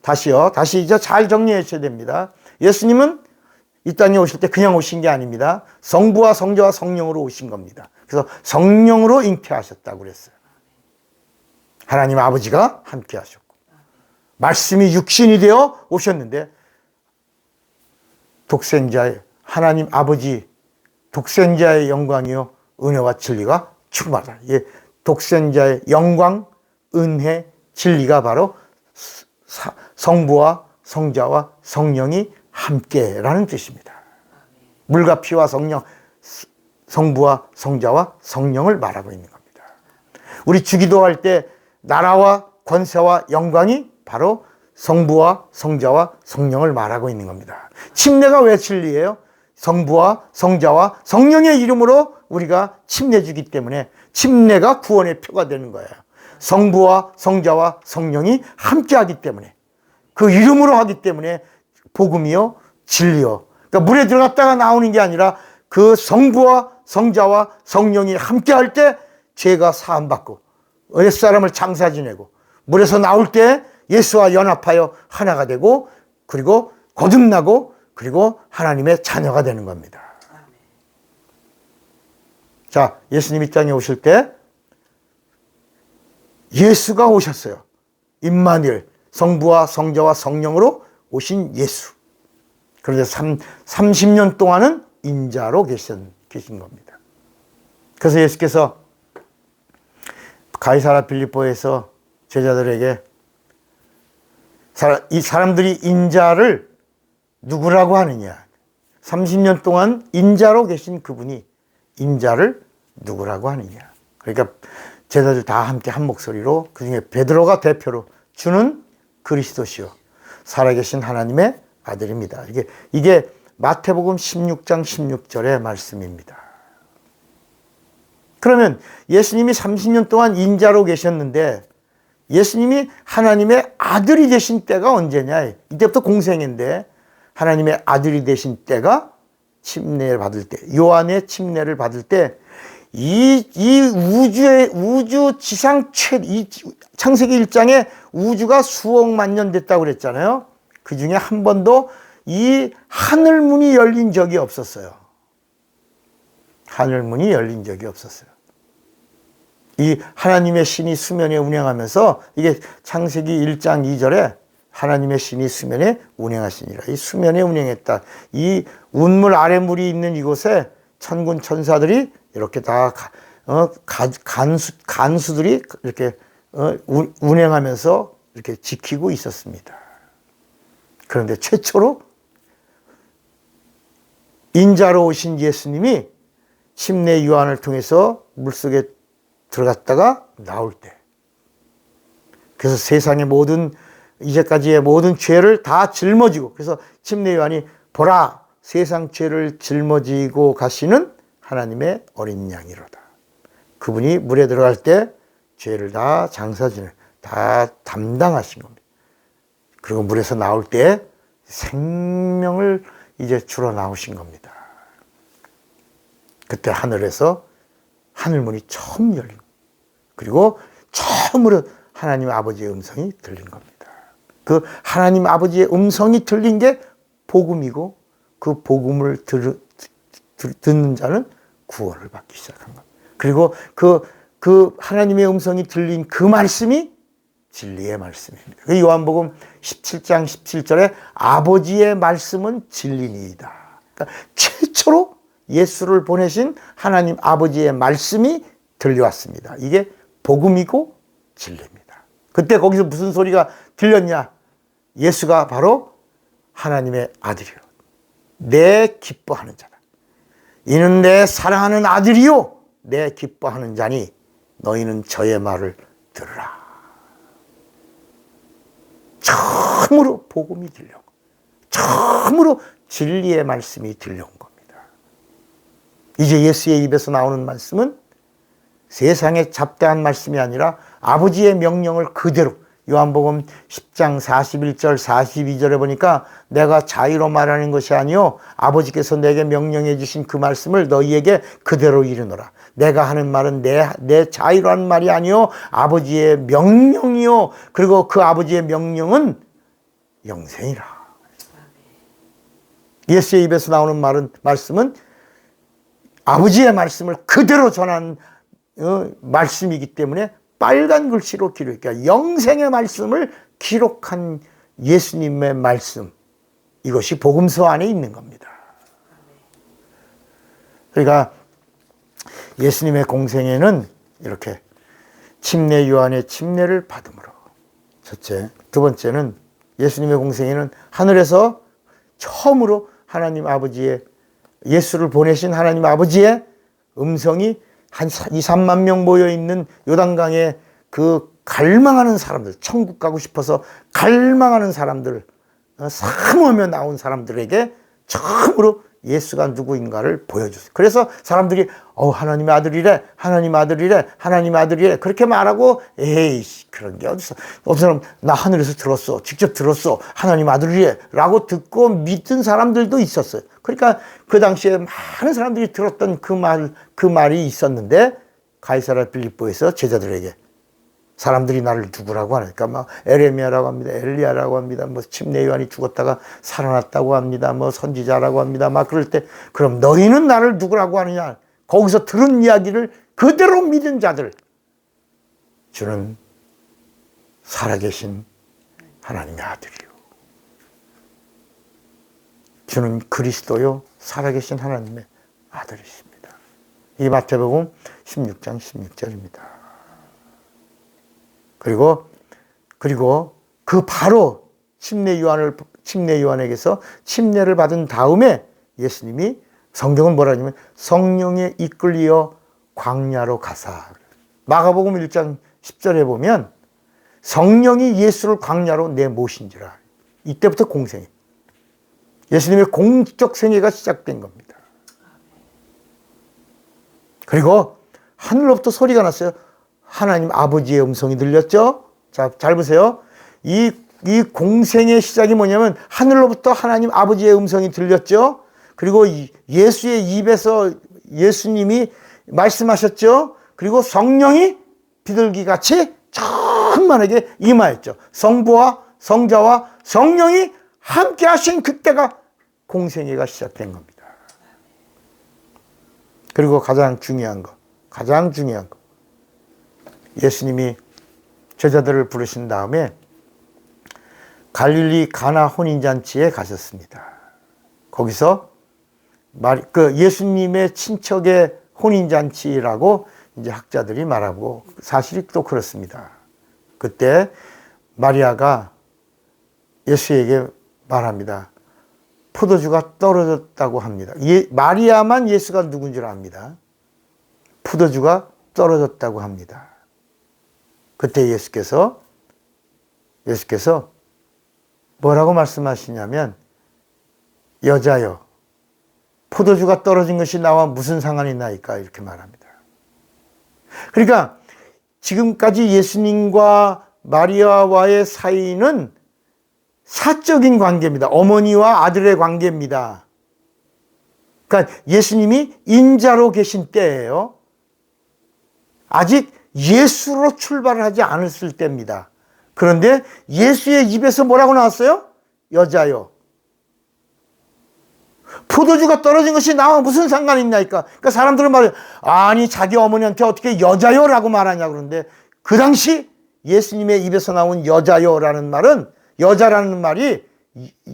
다시 이제 잘 정리해 주셔야 됩니다. 예수님은 이 땅에 오실 때 그냥 오신 게 아닙니다. 성부와 성자와 성령으로 오신 겁니다. 그래서 성령으로 잉태하셨다고 그랬어요. 하나님 아버지가 함께 하셨고 말씀이 육신이 되어 오셨는데 독생자의 하나님 아버지 독생자의 영광이요 은혜와 진리가 충만하다. 예, 독생자의 영광, 은혜, 진리가 바로 성부와 성자와 성령이 함께라는 뜻입니다. 물과 피와 성부와 성자와 성령을 말하고 있는 겁니다. 우리 주기도할 때 나라와 권세와 영광이 바로 성부와 성자와 성령을 말하고 있는 겁니다. 침례가 왜 진리예요? 성부와 성자와 성령의 이름으로 우리가 침례 주기 때문에 침례가 구원의 표가 되는 거예요. 성부와 성자와 성령이 함께 하기 때문에 그 이름으로 하기 때문에 복음이요 진리요. 그러니까 물에 들어갔다가 나오는 게 아니라 그 성부와 성자와 성령이 함께 할 때 죄가 사함받고 옛사람을 장사 지내고 물에서 나올 때 예수와 연합하여 하나가 되고 그리고 거듭나고 그리고 하나님의 자녀가 되는 겁니다. 자, 예수님이 이 땅에 오실 때 예수가 오셨어요. 임마누엘, 성부와 성자와 성령으로 오신 예수. 그런데 30년 동안은 인자로 계신 겁니다. 그래서 예수께서 가이사랴 빌립보에서 제자들에게 이 사람들이 인자를 누구라고 하느냐. 30년 동안 인자로 계신 그분이 인자를 누구라고 하느냐. 그러니까 제자들 다 함께 한 목소리로 그중에 베드로가 대표로 주는 그리스도시요 살아계신 하나님의 아들입니다. 이게 마태복음 16장 16절의 말씀입니다. 그러면 예수님이 30년 동안 인자로 계셨는데 예수님이 하나님의 아들이 되신 때가 언제냐? 이때부터 공생인데 하나님의 아들이 되신 때가 침례를 받을 때, 요한의 침례를 받을 때 이 우주 지상 창세기 1장에 우주가 수억만 년 됐다고 그랬잖아요. 그 중에 한 번도 이 하늘문이 열린 적이 없었어요. 하늘문이 열린 적이 없었어요. 이 하나님의 신이 수면에 운행하면서 이게 창세기 1장 2절에 하나님의 신이 수면에 운행하시니라. 이 수면에 운행했다. 이 운물 아래물이 있는 이곳에 천군 천사들이 이렇게 다 간수들이 이렇게 운행하면서 이렇게 지키고 있었습니다. 그런데 최초로 인자로 오신 예수님이 침례 요한을 통해서 물속에 들어갔다가 나올 때, 그래서 세상의 이제까지의 모든 죄를 다 짊어지고, 그래서 침례 요한이 보라 세상 죄를 짊어지고 가시는 하나님의 어린 양이로다. 그분이 물에 들어갈 때 죄를 다 다 담당하신 겁니다. 그리고 물에서 나올 때 생명을 이제 주러 나오신 겁니다. 그때 하늘에서 하늘문이 처음 열린, 그리고 처음으로 하나님 아버지의 음성이 들린 겁니다. 그 하나님 아버지의 음성이 들린 게 복음이고, 그 복음을 듣는 자는 구원을 받기 시작한 겁니다. 그리고 그 하나님의 음성이 들린 그 말씀이 진리의 말씀입니다. 그 요한복음 17장 17절에 아버지의 말씀은 진리니이다. 그러니까 최초로 예수를 보내신 하나님 아버지의 말씀이 들려왔습니다. 이게 복음이고 진리입니다. 그때 거기서 무슨 소리가 들렸냐? 예수가 바로 하나님의 아들이요, 내 기뻐하는 자다. 이는 내 사랑하는 아들이요, 내 기뻐하는 자니 너희는 저의 말을 들으라. 처음으로 복음이 들려온, 처음으로 진리의 말씀이 들려온 겁니다. 이제 예수의 입에서 나오는 말씀은 세상에 잡다한 말씀이 아니라 아버지의 명령을 그대로, 요한복음 10장 41절 42절에 보니까 내가 자의로 말하는 것이 아니요 아버지께서 내게 명령해 주신 그 말씀을 너희에게 그대로 이르노라. 내가 하는 말은 내 자의로 하는 말이 아니요 아버지의 명령이요, 그리고 그 아버지의 명령은 영생이라. 예수의 입에서 나오는 말씀은 아버지의 말씀을 그대로 전한 말씀이기 때문에 빨간 글씨로 기록했으니까 영생의 말씀을 기록한 예수님의 말씀, 이것이 복음서 안에 있는 겁니다. 그러니까 예수님의 공생애는 이렇게 침례 요한의 침례를 받음으로, 첫째. 두 번째는 예수님의 공생애는 하늘에서 처음으로 하나님 아버지의, 예수를 보내신 하나님 아버지의 음성이 한 2, 3만 명 모여있는 요단강에 그 갈망하는 사람들, 천국 가고 싶어서 갈망하는 사람들, 사모하며 나온 사람들에게 처음으로 예수가 누구인가를 보여줬어요. 그래서 사람들이 하나님의 아들이래, 하나님 아들이래, 하나님 아들이래 그렇게 말하고, 에이씨 그런 게 어딨어, 어떤 사람 나 하늘에서 들었어, 직접 들었어, 하나님 아들이래 라고 듣고 믿은 사람들도 있었어요. 그러니까 그 당시에 많은 사람들이 들었던 그 말이 있었는데, 가이사랴 빌립보에서 제자들에게 사람들이 나를 누구라고 하니까 막 에레미야라고 합니다, 엘리야라고 합니다, 뭐 침례 요한이 죽었다가 살아났다고 합니다, 뭐 선지자라고 합니다. 막 그럴 때 그럼 너희는 나를 누구라고 하느냐? 거기서 들은 이야기를 그대로 믿은 자들, 주는 살아계신 하나님의 아들이요, 주는 그리스도요, 살아계신 하나님의 아들이십니다. 이 마태복음 16장 16절입니다. 그리고 그 바로 침례 요한에게서 침례를 받은 다음에 예수님이, 성경은 뭐라 하냐면 성령에 이끌려 광야로 가사. 마가복음 1장 10절에 보면 성령이 예수를 광야로 내모신지라. 이때부터 공생애, 예수님의 공적 생애가 시작된 겁니다. 그리고 하늘로부터 소리가 났어요. 하나님 아버지의 음성이 들렸죠? 자, 잘 보세요. 이 공생의 시작이 뭐냐면 하늘로부터 하나님 아버지의 음성이 들렸죠? 그리고 예수의 입에서 예수님이 말씀하셨죠? 그리고 성령이 비둘기같이 충만하게 임하였죠. 성부와 성자와 성령이 함께 하신 그때가 공생애가 시작된 겁니다. 그리고 가장 중요한 거. 예수님이 제자들을 부르신 다음에 갈릴리 가나 혼인잔치에 가셨습니다. 거기서 예수님의 친척의 혼인잔치라고 이제 학자들이 말하고, 사실이 또 그렇습니다. 그때 마리아가 예수에게 말합니다. 포도주가 떨어졌다고 합니다. 마리아만 예수가 누군지 압니다. 포도주가 떨어졌다고 합니다. 그때 예수께서 뭐라고 말씀하시냐면, 여자여, 포도주가 떨어진 것이 나와 무슨 상관이 나이까? 이렇게 말합니다. 그러니까 지금까지 예수님과 마리아와의 사이는 사적인 관계입니다. 어머니와 아들의 관계입니다. 그러니까 예수님이 인자로 계신 때예요. 아직 예수로 출발을 하지 않았을 때입니다. 그런데 예수의 입에서 뭐라고 나왔어요? 여자요. 포도주가 떨어진 것이 나와 무슨 상관이 있나니까. 그러니까 사람들은 말해요. 아니 자기 어머니한테 어떻게 여자요라고 말하냐 그러는데, 그 당시 예수님의 입에서 나온 여자요라는 말은, 여자라는 말이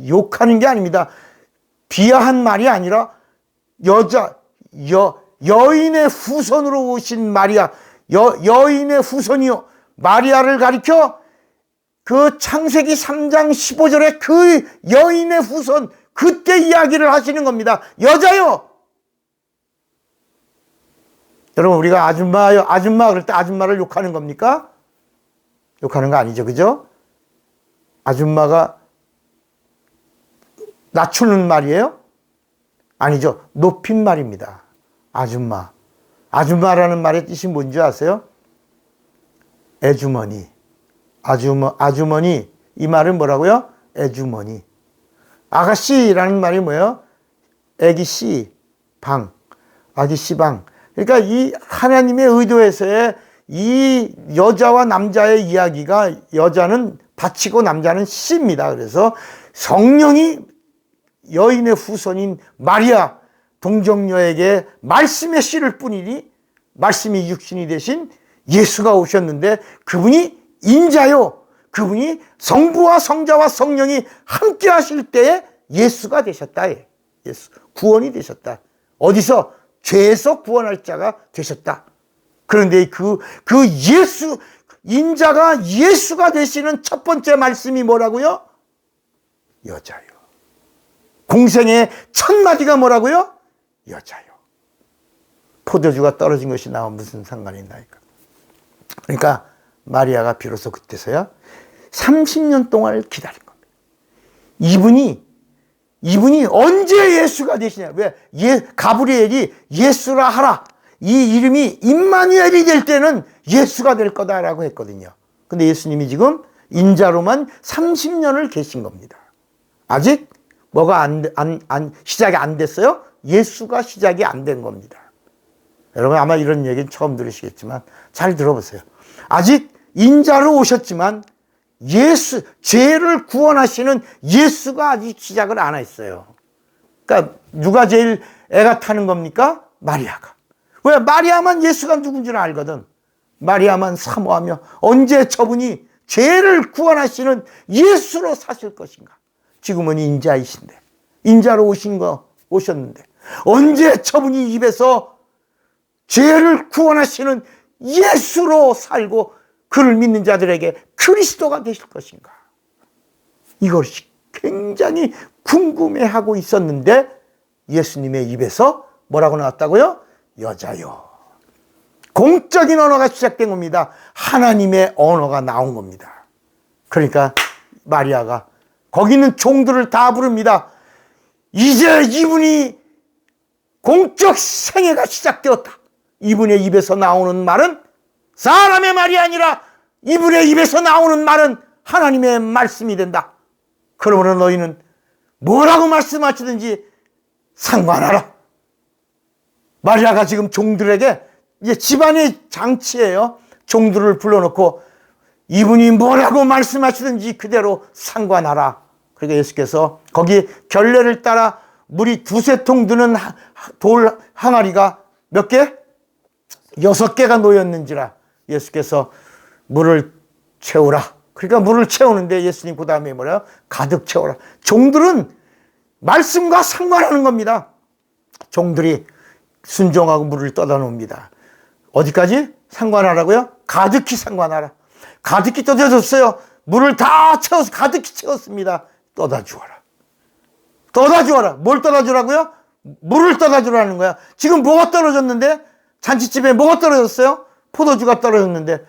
욕하는 게 아닙니다. 비하한 말이 아니라 여인의 후손으로 오신 마리아, 여인의 후손이요. 마리아를 가리켜 그 창세기 3장 15절에 그 여인의 후손, 그때 이야기를 하시는 겁니다. 여자요. 여러분, 우리가 아줌마 그럴 때 아줌마를 욕하는 겁니까? 욕하는 거 아니죠, 그죠? 아줌마가 낮추는 말이에요? 아니죠. 높임말입니다. 아줌마. 아줌마라는 말의 뜻이 뭔지 아세요? 애주머니. 아주머니. 이 말은 뭐라고요? 애주머니. 아가씨라는 말이 뭐예요? 애기씨 방. 아기씨 방. 그러니까 이 하나님의 의도에서의 이 여자와 남자의 이야기가, 여자는 받치고 남자는 씨입니다. 그래서 성령이 여인의 후손인 마리아 동정녀에게 말씀의 씨를 뿌리니 말씀이 육신이 되신 예수가 오셨는데, 그분이 인자요. 그분이 성부와 성자와 성령이 함께 하실 때에 예수가 되셨다. 예수. 구원이 되셨다. 어디서? 죄에서 구원할 자가 되셨다. 그런데 그 예수, 인자가 예수가 되시는 첫 번째 말씀이 뭐라고요? 여자요. 공생의 첫 마디가 뭐라고요? 여자요. 포도주가 떨어진 것이 나와 무슨 상관이 있나니까. 그러니까 마리아가 비로소 그때서야 30년 동안 기다린 겁니다. 이분이 언제 예수가 되시냐. 왜? 가브리엘이 예수라 하라. 이 이름이 임마누엘이 될 때는 예수가 될 거다라고 했거든요. 근데 예수님이 지금 인자로만 30년을 계신 겁니다. 아직 뭐가 시작이 안 됐어요? 예수가 시작이 안 된 겁니다. 여러분 아마 이런 얘기는 처음 들으시겠지만 잘 들어보세요. 아직 인자로 오셨지만 죄를 구원하시는 예수가 아직 시작을 안 했어요. 그러니까 누가 제일 애가 타는 겁니까? 마리아가. 왜? 마리아만 예수가 누군지는 알거든. 마리아만 사모하며 언제 저분이 죄를 구원하시는 예수로 사실 것인가. 지금은 인자이신데, 인자로 오셨는데 언제 저분이 입에서 죄를 구원하시는 예수로 살고 그를 믿는 자들에게 그리스도가 되실 것인가. 이것이 굉장히 궁금해하고 있었는데 예수님의 입에서 뭐라고 나왔다고요? 여자요. 공적인 언어가 시작된 겁니다. 하나님의 언어가 나온 겁니다. 그러니까 마리아가 거기 있는 종들을 다 부릅니다. 이제 이분이 공적 생애가 시작되었다. 이분의 입에서 나오는 말은 사람의 말이 아니라 이분의 입에서 나오는 말은 하나님의 말씀이 된다. 그러므로 너희는 뭐라고 말씀하시든지 상관하라. 마리아가 지금 종들에게, 이제 집안의 장치예요. 종들을 불러놓고 이분이 뭐라고 말씀하시든지 그대로 상관하라. 그러니까 예수께서 거기 결례를 따라 물이 2-3통 드는 돌 항아리가 몇 개? 6개가 놓였는지라 예수께서 물을 채우라. 그러니까 물을 채우는데 예수님 그 다음에 뭐래요? 가득 채우라. 종들은 말씀과 상관하는 겁니다. 종들이 순종하고 물을 떠다 놓습니다. 어디까지? 상관하라고요? 가득히 상관하라. 가득히 떠다줬어요. 물을 다 채워서 가득히 채웠습니다. 떠다 주어라. 떠다 주어라. 뭘 떠다 주라고요? 물을 떠다 주라는 거야. 지금 뭐가 떨어졌는데? 잔치집에 뭐가 떨어졌어요? 포도주가 떨어졌는데,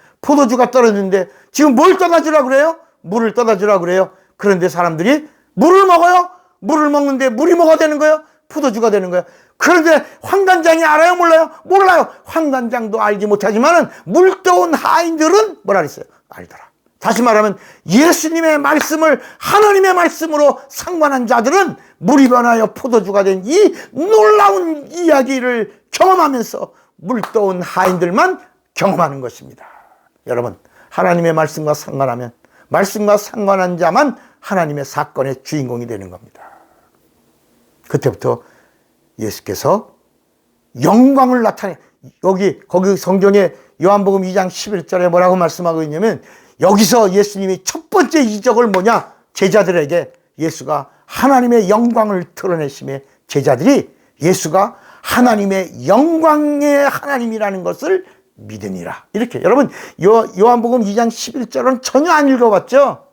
지금 뭘 떠다 주라고 그래요? 물을 떠다 주라고 그래요. 그런데 사람들이 물을 먹어요? 물을 먹는데 물이 뭐가 되는 거예요? 포도주가 되는 거예요. 그런데 황관장이 알아요? 몰라요? 몰라요. 황관장도 알지 못하지만은 물떠온 하인들은 뭐라 그랬어요? 알더라. 다시 말하면 예수님의 말씀을 하나님의 말씀으로 상관한 자들은 물이 변하여 포도주가 된 이 놀라운 이야기를 경험하면서 물떠온 하인들만 경험하는 것입니다. 여러분, 하나님의 말씀과 상관하면 말씀과 상관한 자만 하나님의 사건의 주인공이 되는 겁니다. 그때부터 예수께서 영광을 나타내, 거기 성경에 요한복음 2장 11절에 뭐라고 말씀하고 있냐면, 여기서 예수님이 첫 번째 이적을 뭐냐? 제자들에게 예수가 하나님의 영광을 드러내심에 제자들이 예수가 하나님의 영광의 하나님이라는 것을 믿으니라. 이렇게. 여러분, 요한복음 2장 11절은 전혀 안 읽어봤죠?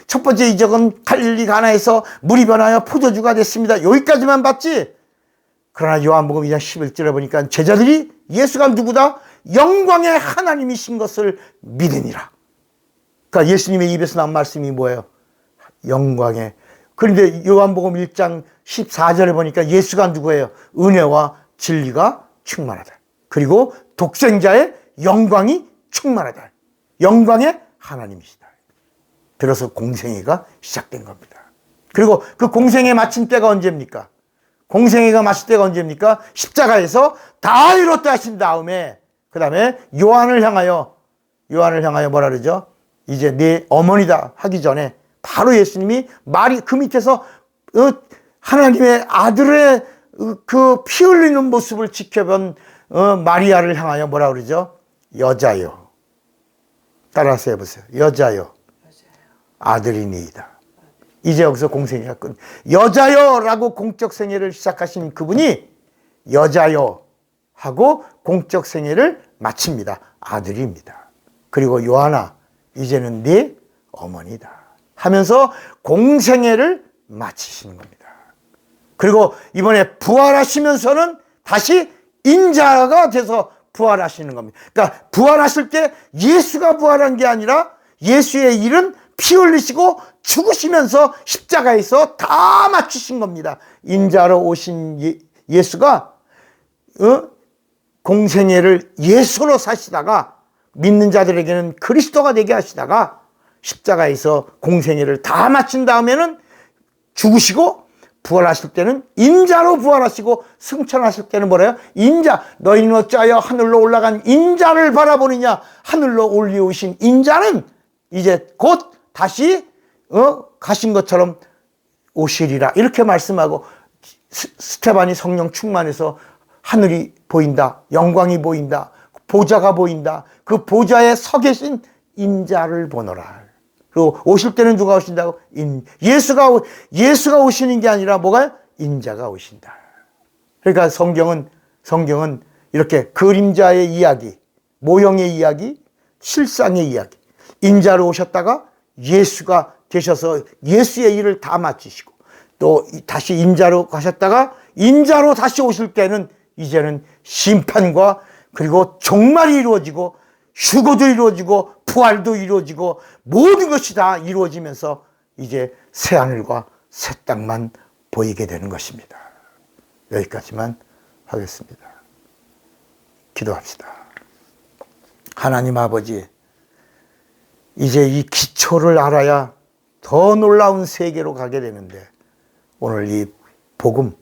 첫 번째 이적은 갈릴리 가나에서 물이 변하여 포도주가 됐습니다. 여기까지만 봤지? 그러나 요한복음 2장 11절에 보니까 제자들이 예수가 누구다? 영광의 하나님이신 것을 믿으니라. 그러니까 예수님의 입에서 나온 말씀이 뭐예요? 영광의. 그런데 요한복음 1장 14절에 보니까 예수가 누구예요? 은혜와 진리가 충만하다. 그리고 독생자의 영광이 충만하다. 영광의 하나님이시다. 들어서 공생애가 시작된 겁니다. 그리고 그 공생애 마친 때가 언제입니까? 공생애가 마칠 때가 언제입니까? 십자가에서 다 이뤘다 하신 다음에, 그 다음에 요한을 향하여 뭐라 그러죠? 이제 내 어머니다 하기 전에 바로 예수님이 그 밑에서 하나님의 아들의 그 피 흘리는 모습을 지켜본 마리아를 향하여 뭐라 그러죠? 여자여. 따라서 해보세요. 여자여. 아들이니이다. 이제 여기서 공생애가 끝. 여자여라고 공적 생애를 시작하신 그분이 여자여 하고 공적 생애를 마칩니다. 아들입니다. 그리고 요한아, 이제는 네 어머니다 하면서 공생애를 마치시는 겁니다. 그리고 이번에 부활하시면서는 다시 인자가 돼서 부활하시는 겁니다. 그러니까 부활하실 때 예수가 부활한 게 아니라 예수의 일은 피 흘리시고 죽으시면서 십자가에서 다 마치신 겁니다. 인자로 오신 예수가 공생애를 예수로 사시다가 믿는 자들에게는 그리스도가 되게 하시다가 십자가에서 공생애를 다 마친 다음에는 죽으시고 부활하실 때는 인자로 부활하시고 승천하실 때는 뭐래요? 인자, 너희는 어찌하여 하늘로 올라간 인자를 바라보느냐. 하늘로 올리우신 인자는 이제 곧 다시 가신 것처럼 오시리라. 이렇게 말씀하고 스테반이 성령 충만해서 하늘이 보인다. 영광이 보인다. 보좌가 보인다. 그 보좌에 서 계신 인자를 보노라. 그리고 오실 때는 누가 오신다고? 예수가 오시는 게 아니라 뭐가요? 인자가 오신다. 그러니까 성경은 이렇게 그림자의 이야기, 모형의 이야기, 실상의 이야기. 인자로 오셨다가 예수가 되셔서 예수의 일을 다 마치시고 또 다시 인자로 가셨다가 인자로 다시 오실 때는 이제는 심판과 그리고 종말이 이루어지고 휴거도 이루어지고 부활도 이루어지고 모든 것이 다 이루어지면서 이제 새하늘과 새 땅만 보이게 되는 것입니다. 여기까지만 하겠습니다. 기도합시다. 하나님 아버지, 이제 이 기초를 알아야 더 놀라운 세계로 가게 되는데 오늘 이 복음,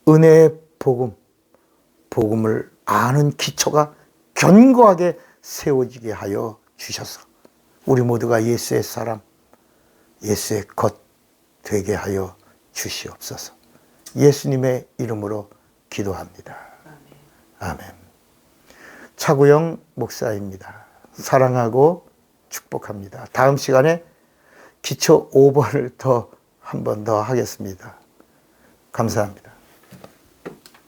은혜의 복음을 아는 기초가 견고하게 세워지게 하여 주셔서 우리 모두가 예수의 사람, 예수의 것 되게 하여 주시옵소서. 예수님의 이름으로 기도합니다. 아멘. 차구영 목사입니다. 사랑하고 축복합니다. 다음 시간에 기초 5번을 한 번 더 하겠습니다. 감사합니다.